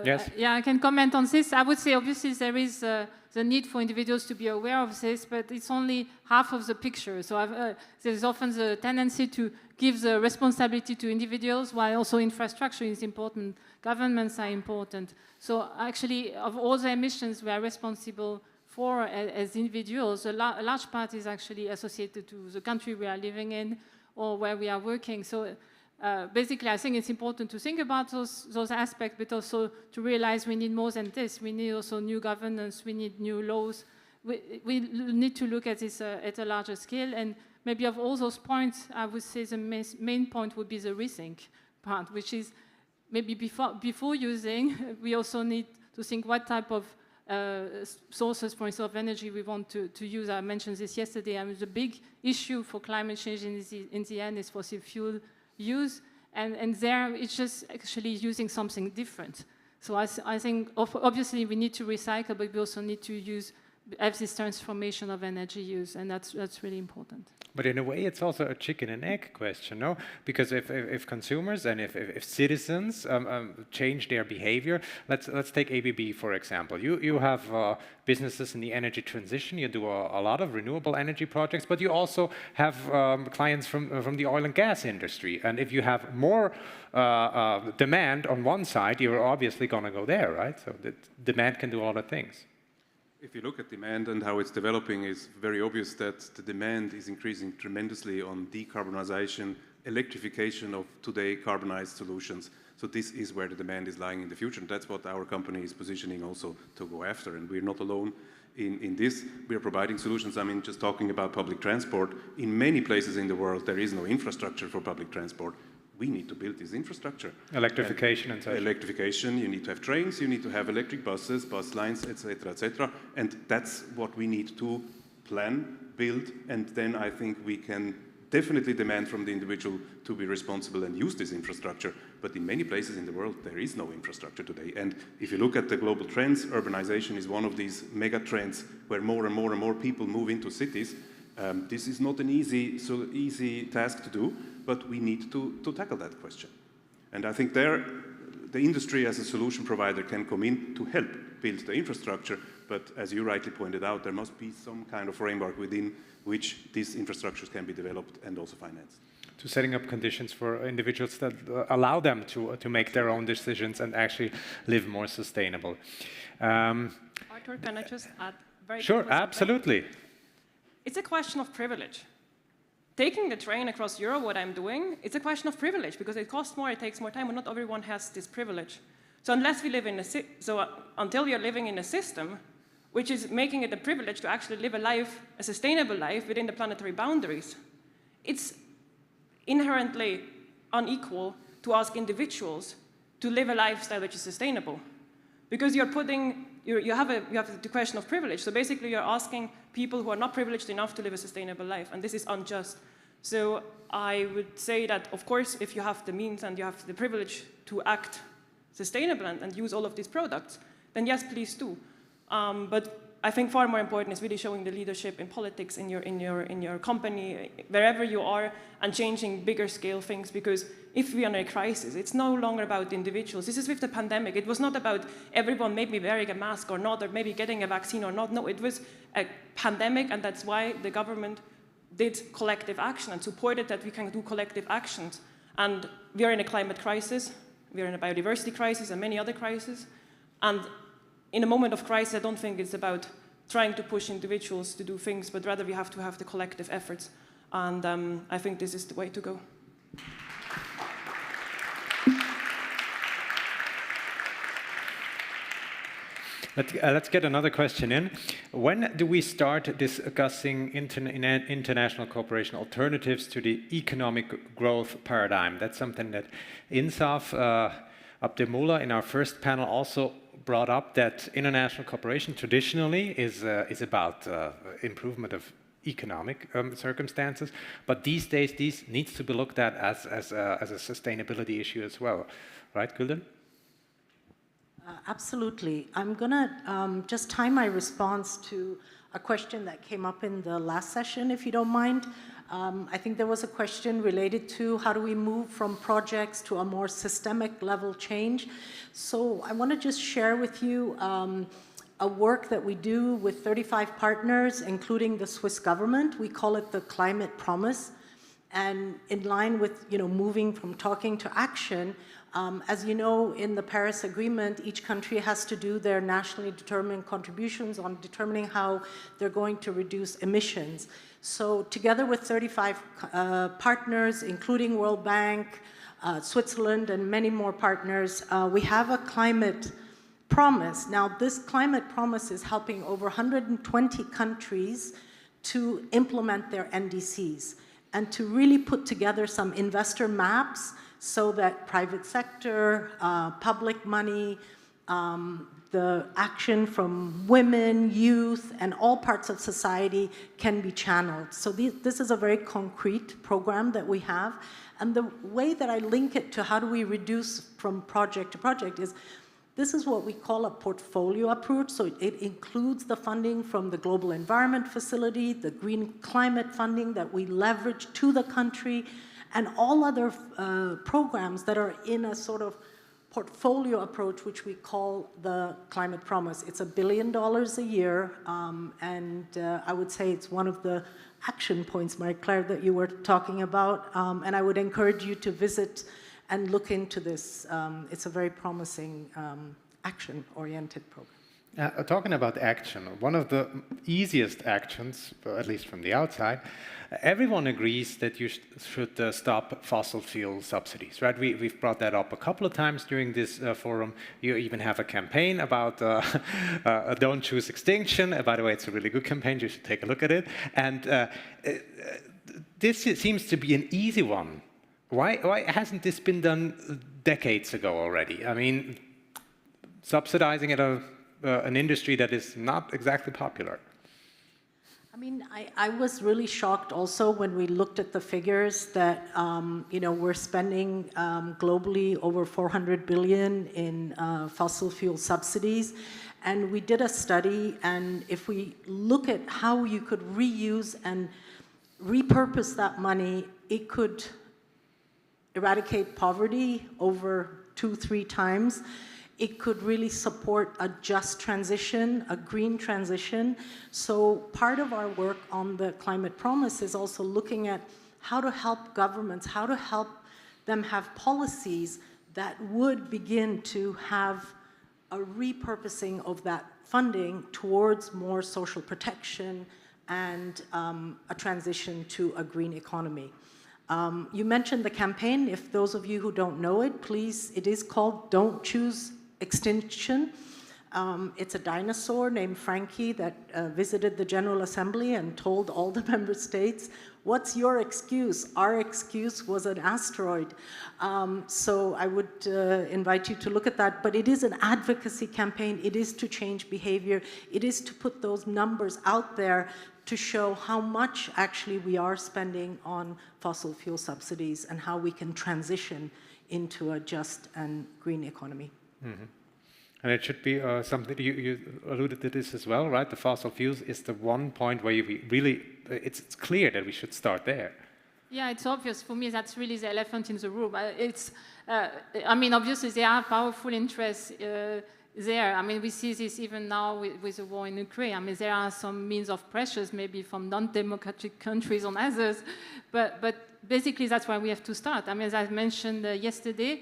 Yes? Yeah, I can comment on this. I would say, obviously, there is the need for individuals to be aware of this, but it's only half of the picture. So there's often the tendency to give the responsibility to individuals, while also infrastructure is important, governments are important. So actually, of all the emissions we are responsible for as individuals, a large part is actually associated to the country we are living in or where we are working. So basically, I think it's important to think about those aspects, but also to realize we need more than this. We need also new governance, we need new laws. We need to look at this at a larger scale. And maybe of all those points, I would say the main point would be the rethink part, which is maybe before using, we also need to think what type of sources, for instance, of energy we want to use. I mentioned this yesterday. I mean, the big issue for climate change in the end is fossil fuel use, and there it's just actually using something different. So I think obviously we need to recycle, but we also need to have this transformation of energy use, and that's really important. But in a way, it's also a chicken and egg question, no? Because if consumers and if citizens change their behavior, let's take ABB for example. You have businesses in the energy transition. You do a lot of renewable energy projects, but you also have clients from the oil and gas industry. And if you have more demand on one side, you're obviously going to go there, right? So the demand can do a lot of things. If you look at demand and how it's developing, it's very obvious that the demand is increasing tremendously on decarbonization, electrification of today carbonized solutions. So this is where the demand is lying in the future, and that's what our company is positioning also to go after. And we're not alone in this. We are providing solutions. I mean, just talking about public transport, in many places in the world there is no infrastructure for public transport. We need to build this infrastructure. Electrification and such. Electrification, you need to have trains, you need to have electric buses, bus lines, etc., etc. And that's what we need to plan, build, and then I think we can definitely demand from the individual to be responsible and use this infrastructure. But in many places in the world, there is no infrastructure today. And if you look at the global trends, urbanization is one of these mega trends where more and more and more people move into cities. This is not an easy task to do, but we need to tackle that question. And I think there, the industry as a solution provider can come in to help build the infrastructure, but as you rightly pointed out, there must be some kind of framework within which these infrastructures can be developed and also financed. To setting up conditions for individuals that allow them to make their own decisions and actually live more sustainable. Arthur, can I just add very quickly? Sure, absolutely. It's a question of privilege. Taking the train across Europe, what I'm doing, it's a question of privilege because it costs more, it takes more time, and not everyone has this privilege. So unless we live in until you're living in a system which is making it a privilege to actually live a sustainable life within the planetary boundaries, it's inherently unequal to ask individuals to live a lifestyle which is sustainable. Because you're putting, you have the question of privilege. So basically you're asking people who are not privileged enough to live a sustainable life, and this is unjust. So I would say that, of course, if you have the means and you have the privilege to act sustainable and use all of these products, then yes, please do. But I think far more important is really showing the leadership in politics, in your company, wherever you are, and changing bigger scale things. Because if we are in a crisis, it's no longer about individuals. This is with the pandemic. It was not about everyone maybe wearing a mask or not, or maybe getting a vaccine or not. No, it was a pandemic, and that's why the government did collective action and supported that we can do collective actions. And we are in a climate crisis, we are in a biodiversity crisis and many other crises. And in a moment of crisis, I don't think it's about trying to push individuals to do things, but rather we have to have the collective efforts. And I think this is the way to go. Let's get another question in. When do we start discussing international cooperation alternatives to the economic growth paradigm? That's something that Insaf Abdelmoula in our first panel also brought up, that international cooperation traditionally is about improvement of economic circumstances, but these days this needs to be looked at as a sustainability issue as well, right, Gülden? Absolutely. I'm going to just tie my response to a question that came up in the last session, if you don't mind. I think there was a question related to how do we move from projects to a more systemic level change. So I want to just share with you a work that we do with 35 partners, including the Swiss government. We call it the Climate Promise. And in line with moving from talking to action, as you know, in the Paris Agreement, each country has to do their nationally determined contributions on determining how they're going to reduce emissions. So together with 35 partners, including World Bank, Switzerland, and many more partners, we have a climate promise. Now, this climate promise is helping over 120 countries to implement their NDCs and to really put together some investor maps so that private sector, public money, the action from women, youth, and all parts of society can be channeled. So this is a very concrete program that we have. And the way that I link it to how do we reduce from project to project is, this is what we call a portfolio approach. So it includes the funding from the Global Environment Facility, the green climate funding that we leverage to the country, and all other programs that are in a sort of portfolio approach, which we call the Climate Promise. It's $1 billion a year, and I would say it's one of the action points, Marie-Claire, that you were talking about, and I would encourage you to visit and look into this. It's a very promising action-oriented program. Talking about action, one of the easiest actions, at least from the outside, everyone agrees that you should stop fossil fuel subsidies, right? We've brought that up a couple of times during this forum. You even have a campaign about Don't Choose Extinction. By the way, it's a really good campaign. You should take a look at it. And this seems to be an easy one. Why hasn't this been done decades ago already? I mean, subsidizing an industry that is not exactly popular. I mean, I was really shocked also when we looked at the figures that, you know, we're spending globally over $400 billion in fossil fuel subsidies. And we did a study, and if we look at how you could reuse and repurpose that money, it could eradicate poverty over 2-3 times. It could really support a just transition, a green transition. So part of our work on the Climate Promise is also looking at how to help governments, how to help them have policies that would begin to have a repurposing of that funding towards more social protection and a transition to a green economy. You mentioned the campaign. If those of you who don't know it, please, it is called Don't Choose Extinction. It's a dinosaur named Frankie that visited the General Assembly and told all the member states, what's your excuse? Our excuse was an asteroid. So I would invite you to look at that. But it is an advocacy campaign. It is to change behavior. It is to put those numbers out there to show how much actually we are spending on fossil fuel subsidies and how we can transition into a just and green economy. Mm-hmm. And it should be something, you alluded to this as well, right? The fossil fuels is the one point where we really, it's clear that we should start there. Yeah, it's obvious. For me, that's really the elephant in the room. I mean, obviously, there are powerful interests there. I mean, we see this even now with the war in Ukraine. I mean, there are some means of pressures, maybe from non-democratic countries on others, but basically, that's why we have to start. I mean, as I mentioned yesterday,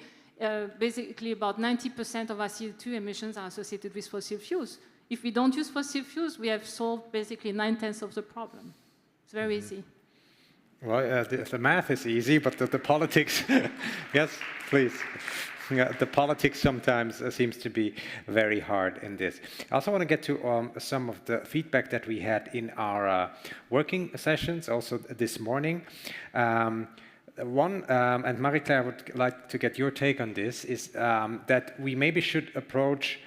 basically about 90% of our CO2 emissions are associated with fossil fuels. If we don't use fossil fuels, we have solved basically 9/10 of the problem. It's very easy. Well, the math is easy, but the politics, yes, please. The politics sometimes seems to be very hard in this. I also want to get to some of the feedback that we had in our working sessions, also this morning. One, and Marie-Claire, I would like to get your take on this, is that we maybe should approach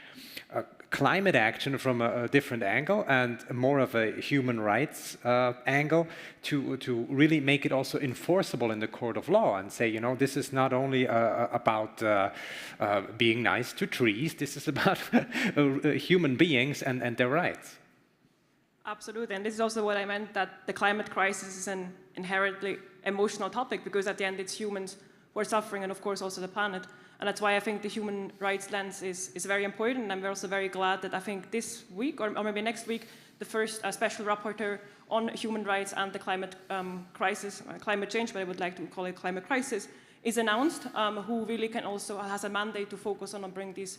climate action from a different angle and more of a human rights angle to really make it also enforceable in the court of law and say, you know, this is not only about being nice to trees, this is about human beings and their rights. Absolutely, and this is also what I meant, that the climate crisis is an inherently emotional topic, because at the end it's humans who are suffering, and of course also the planet. And that's why I think the human rights lens is very important. And I'm also very glad that I think this week, or maybe next week, the first special rapporteur on human rights and the climate crisis, climate change, but I would like to call it climate crisis, is announced, who really can also has a mandate to focus on and bring these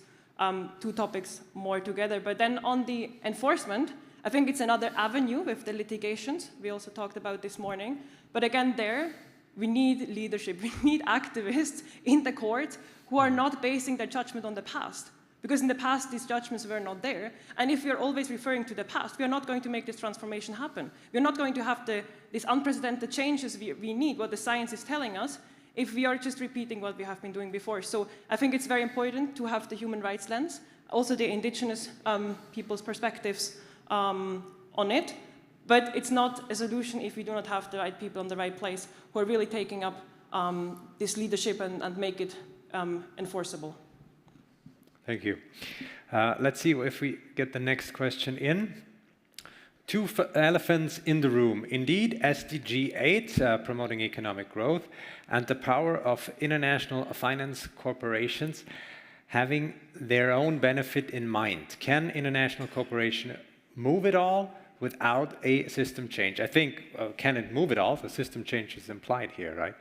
two topics more together. But then on the enforcement, I think it's another avenue with the litigations we also talked about this morning. But again, there, we need leadership. We need activists in the court who are not basing their judgment on the past. Because in the past, these judgments were not there. And if you're always referring to the past, we are not going to make this transformation happen. We're not going to have these unprecedented changes we need, what the science is telling us, if we are just repeating what we have been doing before. So I think it's very important to have the human rights lens, also the indigenous people's perspectives on it. But it's not a solution if we do not have the right people in the right place who are really taking up this leadership and make it enforceable. Thank you. Let's see if we get the next question in. Two elephants in the room. Indeed, SDG 8, promoting economic growth, and the power of international finance corporations having their own benefit in mind. Can international cooperation move it all without a system change? I think, can it move it all? The system change is implied here, right?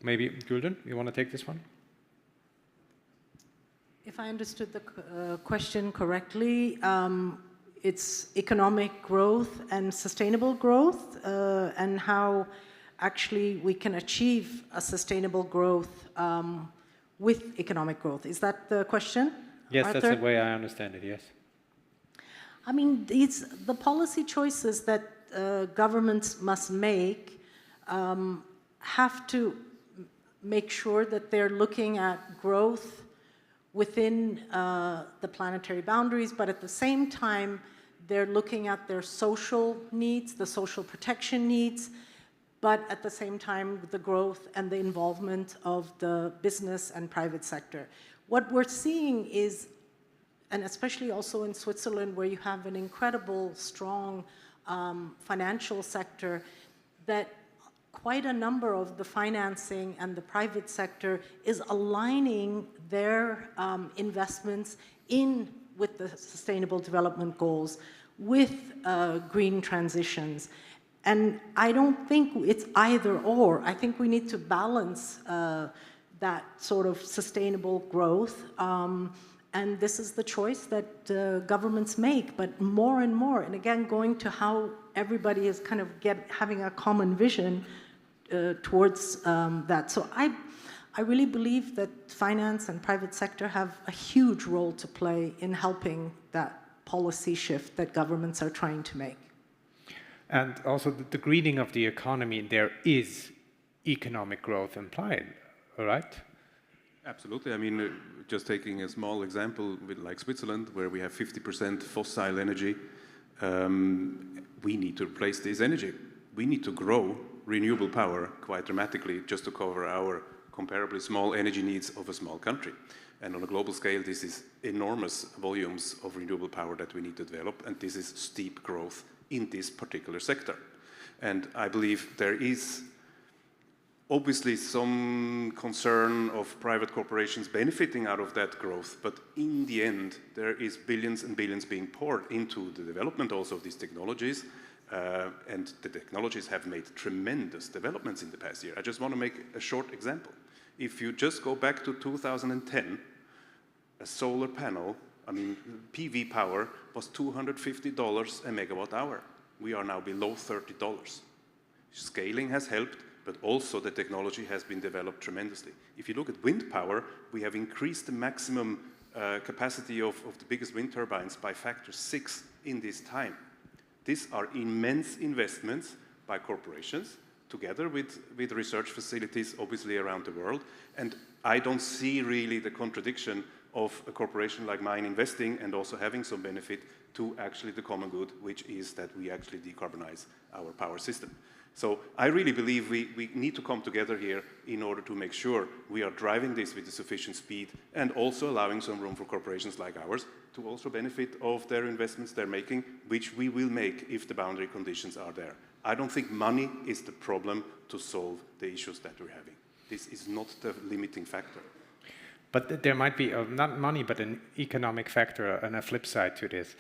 Maybe, Gülden, you want to take this one? If I understood the question correctly, it's economic growth and sustainable growth, and how actually we can achieve a sustainable growth with economic growth. Is that the question, Yes, Arthur? that's the way I understand it, yes. I mean, it's the policy choices that governments must make have to make sure that they're looking at growth within the planetary boundaries, but at the same time, they're looking at their social needs, the social protection needs, but at the same time, the growth and the involvement of the business and private sector. What we're seeing is, and especially also in Switzerland, where you have an incredible, strong financial sector, that quite a number of the financing and the private sector is aligning their investments in with the Sustainable Development Goals, with green transitions. And I don't think it's either or. I think we need to balance that sort of sustainable growth. And this is the choice that governments make, but more and more, and again, going to how everybody is kind of having a common vision towards that. So I really believe that finance and private sector have a huge role to play in helping that policy shift that governments are trying to make. And also the greening of the economy, there is economic growth implied, all right? Absolutely. I mean, just taking a small example with like Switzerland, where we have 50% fossil energy, we need to replace this energy. We need to grow renewable power quite dramatically just to cover our comparably small energy needs of a small country. And on a global scale, this is enormous volumes of renewable power that we need to develop, and this is steep growth in this particular sector. And I believe there is obviously some concern of private corporations benefiting out of that growth, but in the end, there is billions and billions being poured into the development also of these technologies, and the technologies have made tremendous developments in the past year. I just want to make a short example. If you just go back to 2010, a solar panel, I mean, PV power was $250 a megawatt hour. We are now below $30. Scaling has helped, but also the technology has been developed tremendously. If you look at wind power, we have increased the maximum capacity of the biggest wind turbines by factor 6 in this time. These are immense investments by corporations, together with research facilities, obviously, around the world. And I don't see really the contradiction of a corporation like mine investing and also having some benefit to actually the common good, which is that we actually decarbonize our power system. So I really believe we need to come together here in order to make sure we are driving this with a sufficient speed and also allowing some room for corporations like ours to also benefit of their investments they're making, which we will make if the boundary conditions are there. I don't think money is the problem to solve the issues that we're having. This is not the limiting factor. But there might be, not money, but an economic factor and a flip side to this.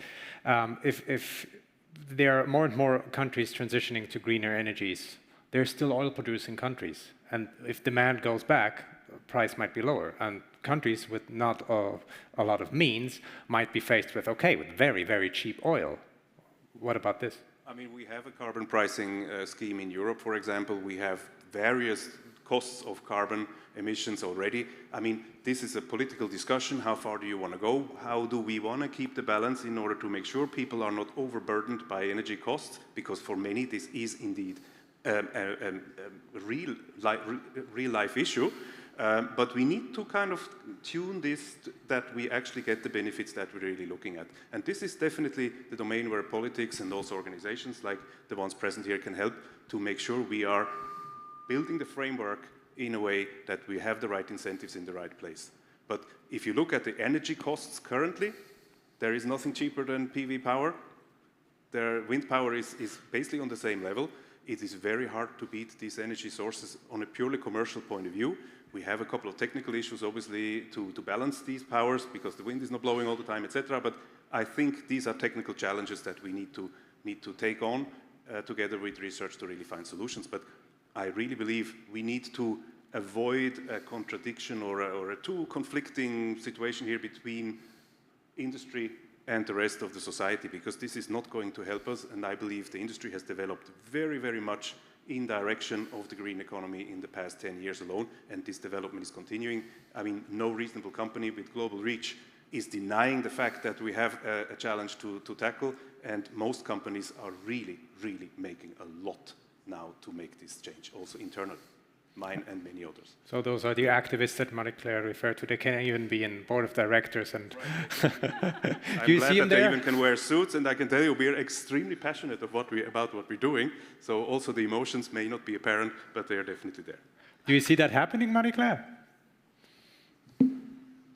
If there are more and more countries transitioning to greener energies, they're still oil-producing countries. And if demand goes back, price might be lower. And countries with not a lot of means might be faced with, okay, with very, very cheap oil. What about this? I mean, we have a carbon pricing scheme in Europe, for example. We have various costs of carbon emissions already. I mean, this is a political discussion. How far do you want to go? How do we want to keep the balance in order to make sure people are not overburdened by energy costs? Because for many, this is indeed a real life issue. But we need to kind of tune this that we actually get the benefits that we're really looking at. And this is definitely the domain where politics and also organizations like the ones present here can help to make sure we are building the framework in a way that we have the right incentives in the right place. But if you look at the energy costs currently, there is nothing cheaper than PV power. Wind power is basically on the same level. It is very hard to beat these energy sources on a purely commercial point of view. We have a couple of technical issues, obviously, to balance these powers because the wind is not blowing all the time, etc. But I think these are technical challenges that we need to take on together with research to really find solutions. But I really believe we need to avoid a contradiction or a too conflicting situation here between industry and the rest of the society, because this is not going to help us. And I believe the industry has developed very, very much in direction of the green economy in the past 10 years alone, and this development is continuing. I mean, no reasonable company with global reach is denying the fact that we have a challenge to tackle, and most companies are really, really making a lot now to make this change, also internally. Mine and many others. So those are the activists that Marie-Claire referred to. They can even be in board of directors. And do you see them there? They even can wear suits, and I can tell you we are extremely passionate about what we're doing. So also the emotions may not be apparent, but they are definitely there. Do you see that happening, Marie-Claire?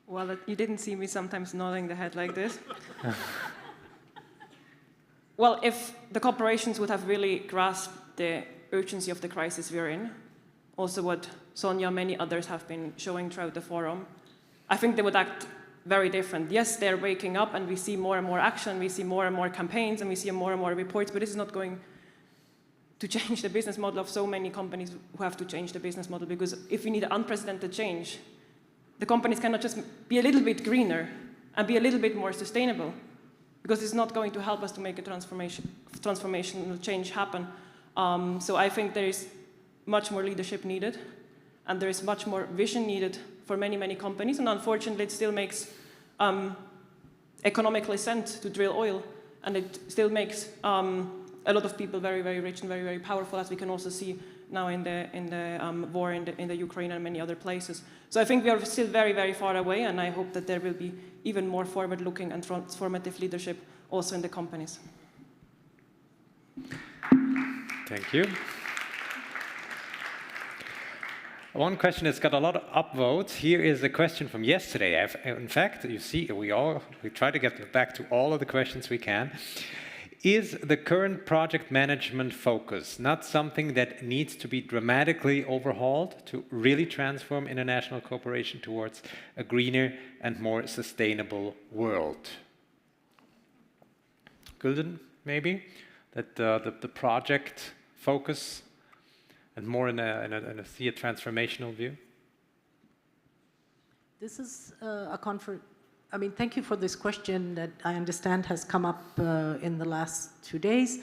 Well, you didn't see me sometimes nodding the head like this. Well, if the corporations would have really grasped the urgency of the crisis we're in, also what Sonia and many others have been showing throughout the forum, I think they would act very different. Yes, they're waking up and we see more and more action, we see more and more campaigns, and we see more and more reports, but this is not going to change the business model of so many companies who have to change the business model, because if we need an unprecedented change, the companies cannot just be a little bit greener and be a little bit more sustainable, because it's not going to help us to make a transformational change happen. So I think there is much more leadership needed, and there is much more vision needed for many, many companies, and unfortunately it still makes economically sense to drill oil, and it still makes a lot of people very, very rich and very, very powerful, as we can also see now in the war in the Ukraine and many other places. So I think we are still very, very far away, and I hope that there will be even more forward-looking and transformative leadership also in the companies. Thank you. One question that's got a lot of upvotes. Here is a question from yesterday. In fact, you see, we try to get back to all of the questions we can. Is the current project management focus not something that needs to be dramatically overhauled to really transform international cooperation towards a greener and more sustainable world? Gülden, maybe? That the project focus and more in a transformational view? This is a conference. I mean, thank you for this question that I understand has come up in the last 2 days.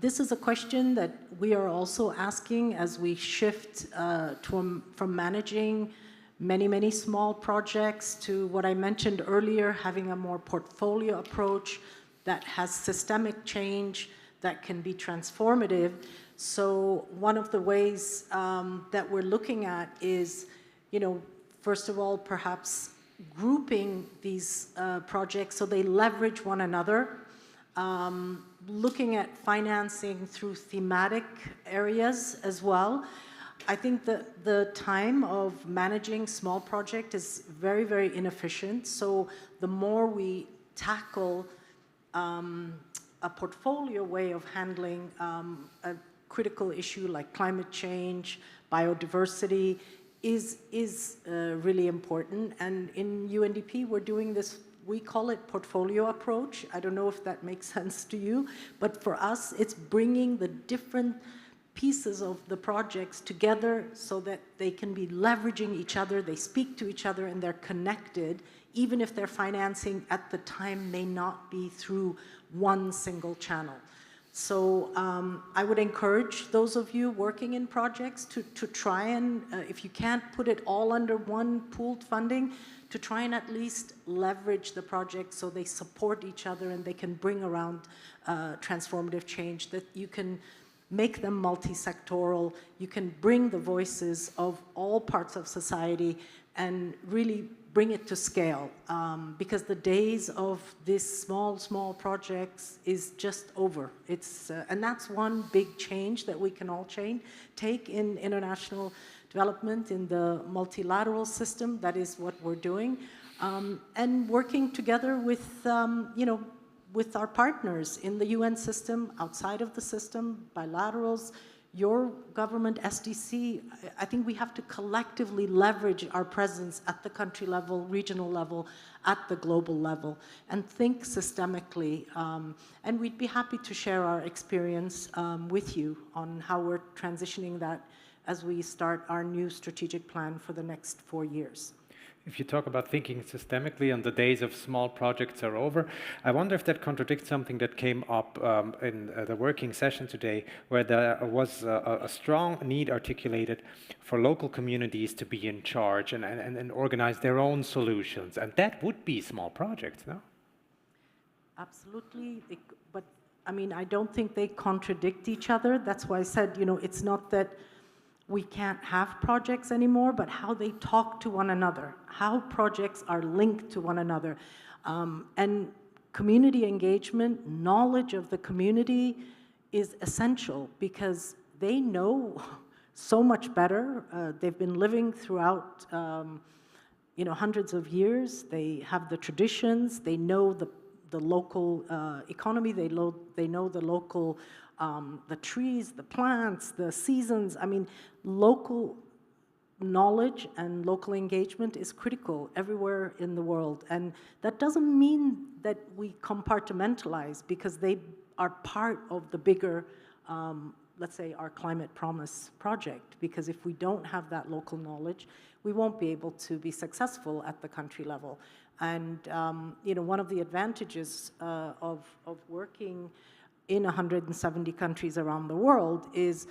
This is a question that we are also asking as we shift from managing many, many small projects to what I mentioned earlier, having a more portfolio approach that has systemic change that can be transformative. So one of the ways that we're looking at is, first of all, perhaps grouping these projects so they leverage one another, looking at financing through thematic areas as well. I think that the time of managing small project is very, very inefficient. So the more we tackle a portfolio way of handling a critical issue like climate change, biodiversity, is really important. And in UNDP, we're doing this, we call it portfolio approach. I don't know if that makes sense to you, but for us, it's bringing the different pieces of the projects together so that they can be leveraging each other, they speak to each other, and they're connected, even if their financing at the time may not be through one single channel. So I would encourage those of you working in projects to try and, if you can't put it all under one pooled funding, to try and at least leverage the project so they support each other and they can bring around transformative change, that you can make them multi-sectoral. You can bring the voices of all parts of society and really bring it to scale, because the days of these small projects is just over. And that's one big change that we can all take in international development, in the multilateral system. That is what we're doing, and working together with, with our partners in the UN system, outside of the system, bilaterals, your government, SDC. I think we have to collectively leverage our presence at the country level, regional level, at the global level, and think systemically. And we'd be happy to share our experience with you on how we're transitioning that as we start our new strategic plan for the next 4 years. If you talk about thinking systemically and the days of small projects are over, I wonder if that contradicts something that came up in the working session today, where there was a strong need articulated for local communities to be in charge and organize their own solutions. And that would be small projects, no? Absolutely. But I mean, I don't think they contradict each other. That's why I said, it's not that we can't have projects anymore, but how they talk to one another, how projects are linked to one another. And community engagement, knowledge of the community is essential, because they know so much better. They've been living throughout hundreds of years. They have the traditions, they know the local economy, they know the local the trees, the plants, the seasons. I mean, local knowledge and local engagement is critical everywhere in the world. And that doesn't mean that we compartmentalize, because they are part of the bigger, let's say, our Climate Promise project. Because if we don't have that local knowledge, we won't be able to be successful at the country level. And one of the advantages of working in 170 countries around the world is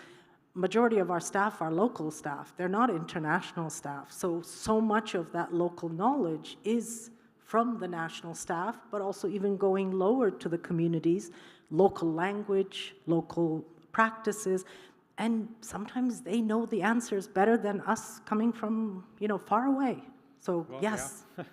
majority of our staff are local staff. They're not international staff. So much of that local knowledge is from the national staff, but also even going lower to the communities, local language, local practices, and sometimes they know the answers better than us coming from, far away. So, well, yes. Yeah.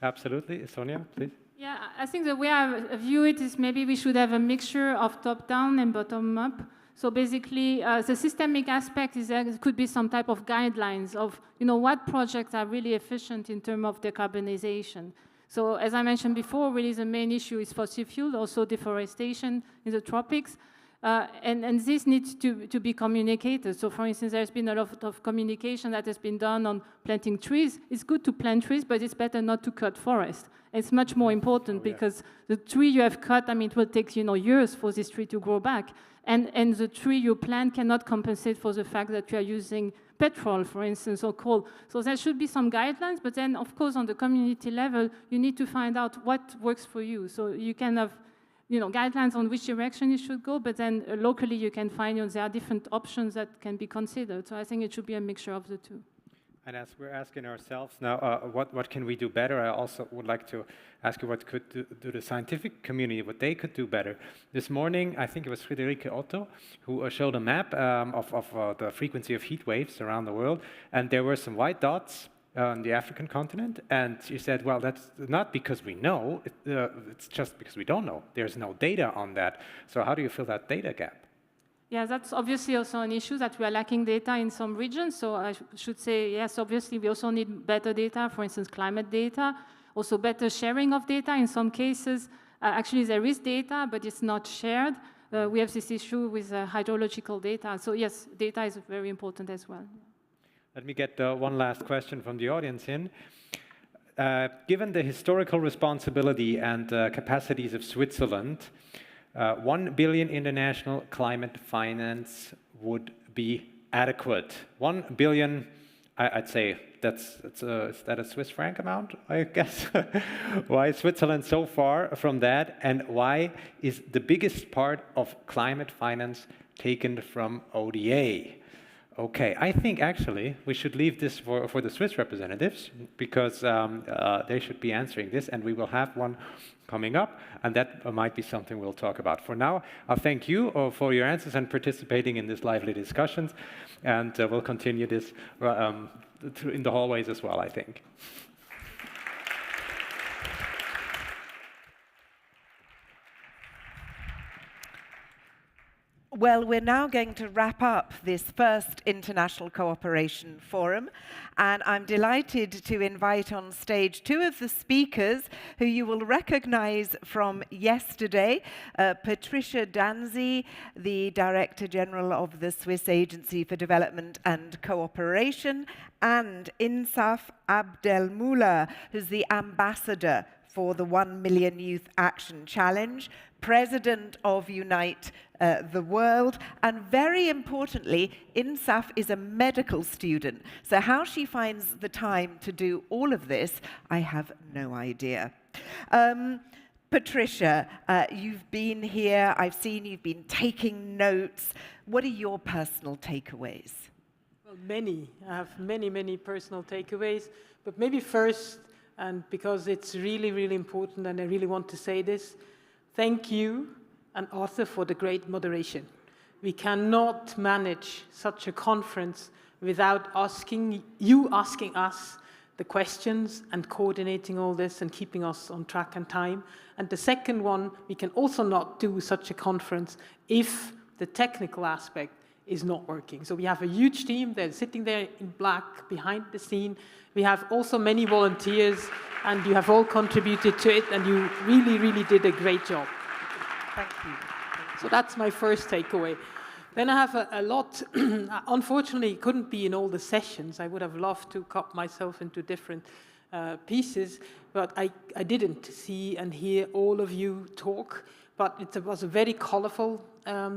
Absolutely. Sonia, please. Yeah, I think the way I view it is maybe we should have a mixture of top-down and bottom-up. So basically, the systemic aspect is there could be some type of guidelines of, what projects are really efficient in terms of decarbonization. So as I mentioned before, really the main issue is fossil fuel, also deforestation in the tropics. And this needs to be communicated. So for instance, there's been a lot of communication that has been done on planting trees. It's good to plant trees, but it's better not to cut forest. It's much more important because the tree you have cut, it will take years for this tree to grow back. And the tree you plant cannot compensate for the fact that you are using petrol, for instance, or coal. So there should be some guidelines, but then, of course, on the community level, you need to find out what works for you. So you can have guidelines on which direction you should go, but then locally you can find there are different options that can be considered. So I think it should be a mixture of the two. And as we're asking ourselves now, what can we do better? I also would like to ask you what could do the scientific community, what they could do better. This morning, I think it was Friederike Otto who showed a map of the frequency of heat waves around the world, and there were some white dots on the African continent, and she said, well, that's not because we know, it's just because we don't know. There's no data on that. So how do you fill that data gap? Yeah, that's obviously also an issue that we are lacking data in some regions. So I should say, yes, obviously we also need better data, for instance, climate data, also better sharing of data. In some cases, actually there is data, but it's not shared. We have this issue with hydrological data. So yes, data is very important as well. Let me get one last question from the audience in. Given the historical responsibility and capacities of Switzerland, 1 billion international climate finance would be adequate. 1 billion, I'd say, is that a Swiss franc amount, I guess? Why is Switzerland so far from that? And why is the biggest part of climate finance taken from ODA? Okay, I think actually we should leave this for the Swiss representatives, because they should be answering this, and we will have one coming up, and that might be something we'll talk about. For now, I'll thank you for your answers and participating in this lively discussions, and we'll continue this in the hallways as well, I think. Well, we're now going to wrap up this first International Cooperation Forum, and I'm delighted to invite on stage two of the speakers who you will recognize from yesterday, Patricia Danzi, the Director General of the Swiss Agency for Development and Cooperation, and Insaf Abdelmoula, who's the Ambassador for the 1 Million Youth Action Challenge, President of Unite the World, and very importantly, Insaf is a medical student. So how she finds the time to do all of this, I have no idea. Patricia, you've been here, I've seen you've been taking notes. What are your personal takeaways? Well, many. I have many personal takeaways, but maybe first, and because it's really, really important, and I really want to say this, thank you and Arthur for the great moderation. We cannot manage such a conference without asking us the questions and coordinating all this and keeping us on track and time. And the second one, we can also not do such a conference if the technical aspect is not working. So we have a huge team, they're sitting there in black behind the scene. We have also many volunteers, and you have all contributed to it, and you really, really did a great job. Thank you. So that's my first takeaway. Then I have a lot, unfortunately, couldn't be in all the sessions. I would have loved to cut myself into different pieces, but I didn't see and hear all of you talk. But it was a very colorful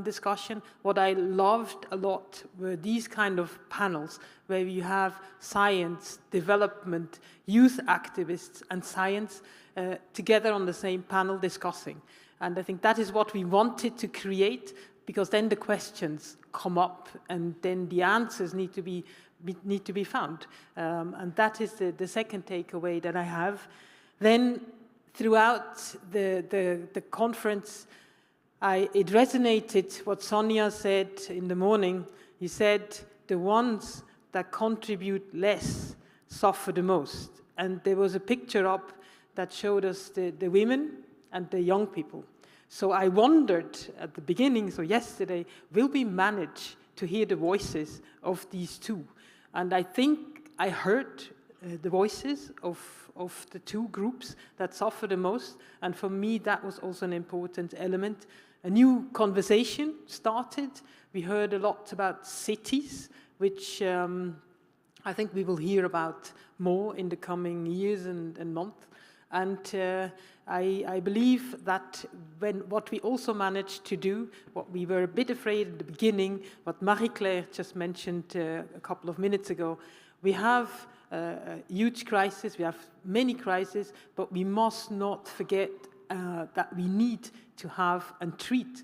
discussion. What I loved a lot were these kind of panels where you have science, development, youth activists, and science together on the same panel discussing. And I think that is what we wanted to create, because then the questions come up and then the answers need to be found. And that is the second takeaway that I have. Then throughout the conference, it resonated what Sonia said in the morning. He said, the ones that contribute less suffer the most. And there was a picture up that showed us the women and the young people. So I wondered at the beginning, so yesterday, will we manage to hear the voices of these two? And I think I heard the voices of the two groups that suffer the most. And for me, that was also an important element. A new conversation started. We heard a lot about cities, which I think we will hear about more in the coming years and months. And I believe that what we also managed to do, what we were a bit afraid at the beginning, what Marie-Claire just mentioned a couple of minutes ago, we have a huge crisis, we have many crises, but we must not forget that we need to have and treat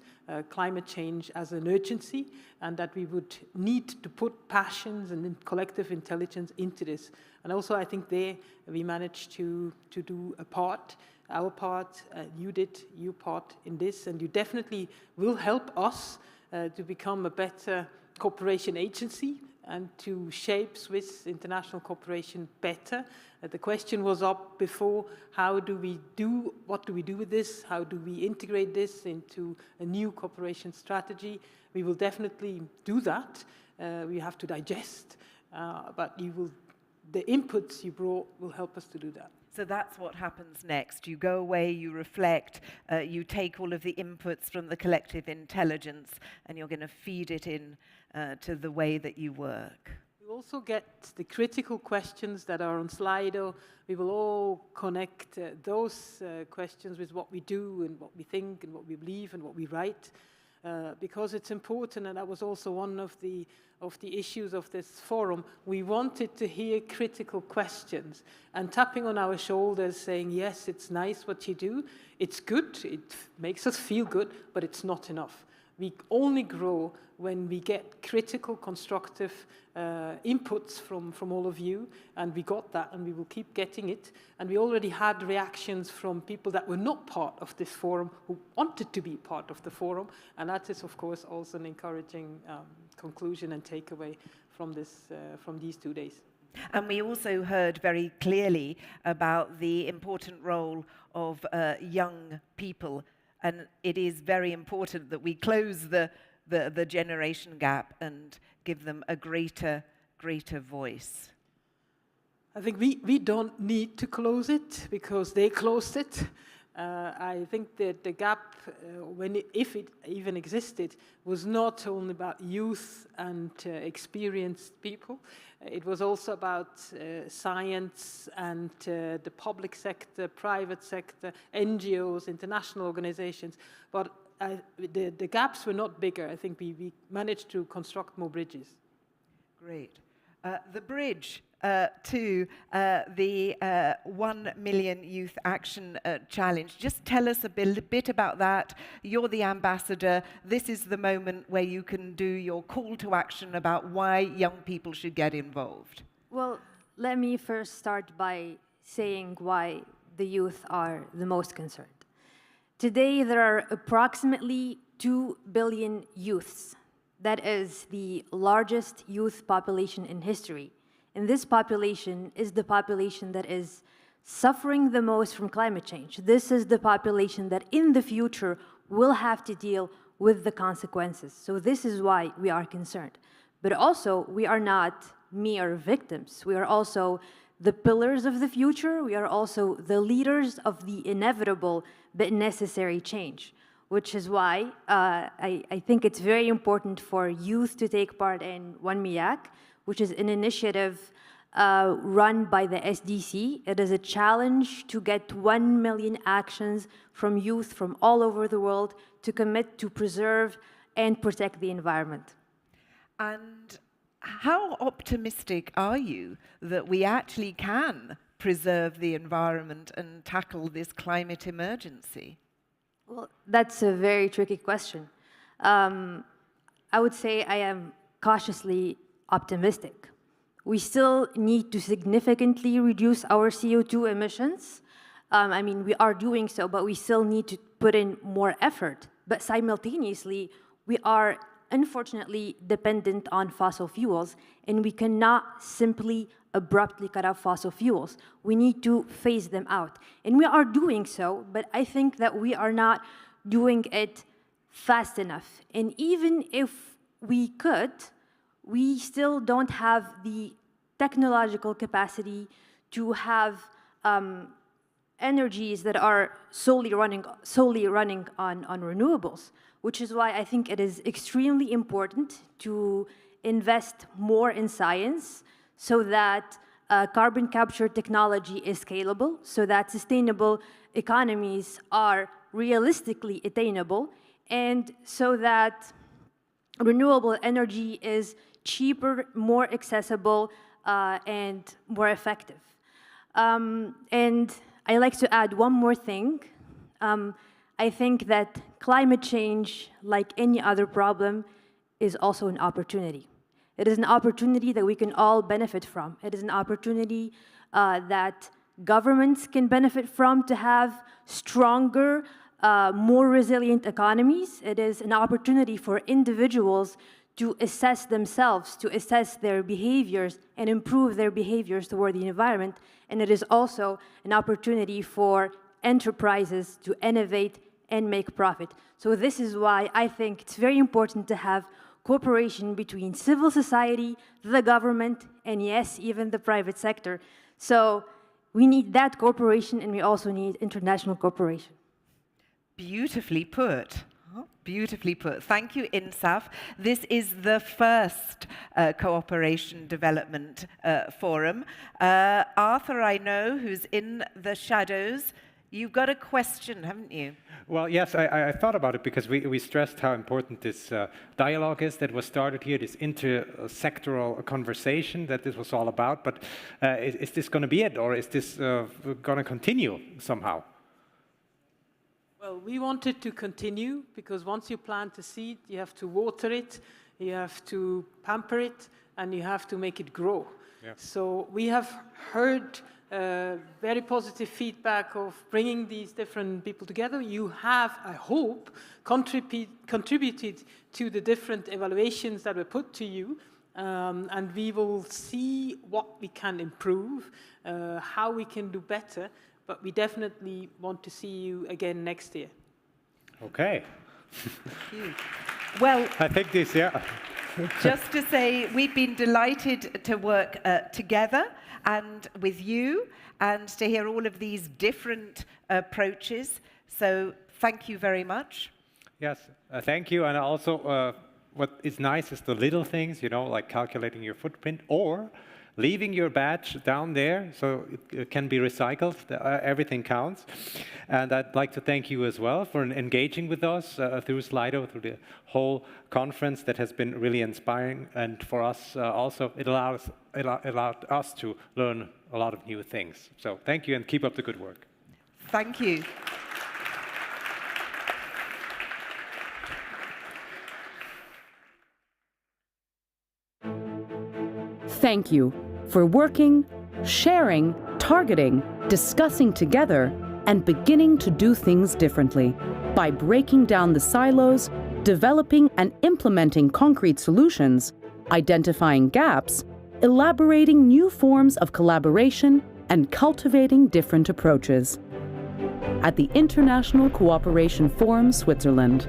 climate change as an urgency, and that we would need to put passions and collective intelligence into this. And also I think there we managed to do a part, our part, you did your part in this, and you definitely will help us to become a better cooperation agency and to shape Swiss international cooperation better. The question was up before, what do we do with this? How do we integrate this into a new cooperation strategy? We will definitely do that. We have to digest, but the inputs you brought will help us to do that. So that's what happens next. You go away, you reflect, you take all of the inputs from the collective intelligence, and you're going to feed it in to the way that you work. We also get the critical questions that are on Slido. We will all connect those questions with what we do and what we think and what we believe and what we write, because it's important, and that was also one of the issues of this forum. We wanted to hear critical questions and tapping on our shoulders saying, yes, it's nice what you do, it's good, it makes us feel good, but it's not enough. We only grow when we get critical, constructive inputs from all of you, and we got that, and we will keep getting it. And we already had reactions from people that were not part of this forum, who wanted to be part of the forum, and that is, of course, also an encouraging conclusion and takeaway from these 2 days. And we also heard very clearly about the important role of young people, and it is very important that we close the generation gap and give them a greater voice. I think we don't need to close it because they closed it. I think that the gap, if it even existed, was not only about youth and experienced people. It was also about science and the public sector, private sector, NGOs, international organizations. But the gaps were not bigger. I think we managed to construct more bridges. Great. The bridge to the 1 Million Youth Action Challenge. Just tell us a bit about that. You're the ambassador. This is the moment where you can do your call to action about why young people should get involved. Well, let me first start by saying why the youth are the most concerned. Today, there are approximately 2 billion youths. That is the largest youth population in history. And this population is the population that is suffering the most from climate change. This is the population that in the future will have to deal with the consequences. So this is why we are concerned. But also, we are not mere victims. We are also the pillars of the future. We are also the leaders of the inevitable but necessary change, which is why I think it's very important for youth to take part in One Miyak, which is an initiative run by the SDC. It is a challenge to get 1 million actions from youth from all over the world to commit to preserve and protect the environment. And how optimistic are you that we actually can preserve the environment and tackle this climate emergency? Well, that's a very tricky question. I would say I am cautiously optimistic. We still need to significantly reduce our CO2 emissions. I mean, we are doing so, but we still need to put in more effort. But simultaneously, we are unfortunately dependent on fossil fuels, and we cannot simply abruptly cut off fossil fuels. We need to phase them out. And we are doing so, but I think that we are not doing it fast enough. And even if we could, we still don't have the technological capacity to have energies that are solely running on renewables, which is why I think it is extremely important to invest more in science so that carbon capture technology is scalable, so that sustainable economies are realistically attainable, and so that renewable energy is cheaper, more accessible, and more effective. And I like to add one more thing. I think that climate change, like any other problem, is also an opportunity. It is an opportunity that we can all benefit from. It is an opportunity that governments can benefit from to have stronger, more resilient economies. It is an opportunity for individuals to assess themselves, to assess their behaviors and improve their behaviors toward the environment. And it is also an opportunity for enterprises to innovate and make profit. So this is why I think it's very important to have cooperation between civil society, the government, and yes, even the private sector. So we need that cooperation, and we also need international cooperation. Beautifully put. Beautifully put. Thank you, INSAF. This is the first Cooperation Development Forum. Arthur, I know, who's in the shadows, you've got a question, haven't you? Well, yes, I thought about it because we stressed how important this dialogue is that was started here, this intersectoral conversation that this was all about. But is this going to be it, or is this going to continue somehow? Well, we wanted to continue because once you plant a seed, you have to water it, you have to pamper it, and you have to make it grow. Yeah. So we have heard very positive feedback of bringing these different people together. You have, I hope, contributed to the different evaluations that were put to you, and we will see what we can improve, how we can do better, but we definitely want to see you again next year. Okay. Thank you. Well, I think this, yeah. Just to say, we've been delighted to work together and with you and to hear all of these different approaches. So thank you very much. Yes, thank you. And also, what is nice is the little things, you know, like calculating your footprint or leaving your badge down there so it can be recycled. Everything counts. And I'd like to thank you as well for engaging with us through Slido, through the whole conference. That has been really inspiring. And for us also, it allowed us to learn a lot of new things. So thank you and keep up the good work. Thank you. Thank you for working, sharing, targeting, discussing together, and beginning to do things differently by breaking down the silos, developing and implementing concrete solutions, identifying gaps, elaborating new forms of collaboration, and cultivating different approaches. At the International Cooperation Forum, Switzerland.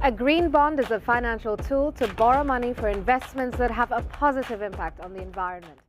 A green bond is a financial tool to borrow money for investments that have a positive impact on the environment.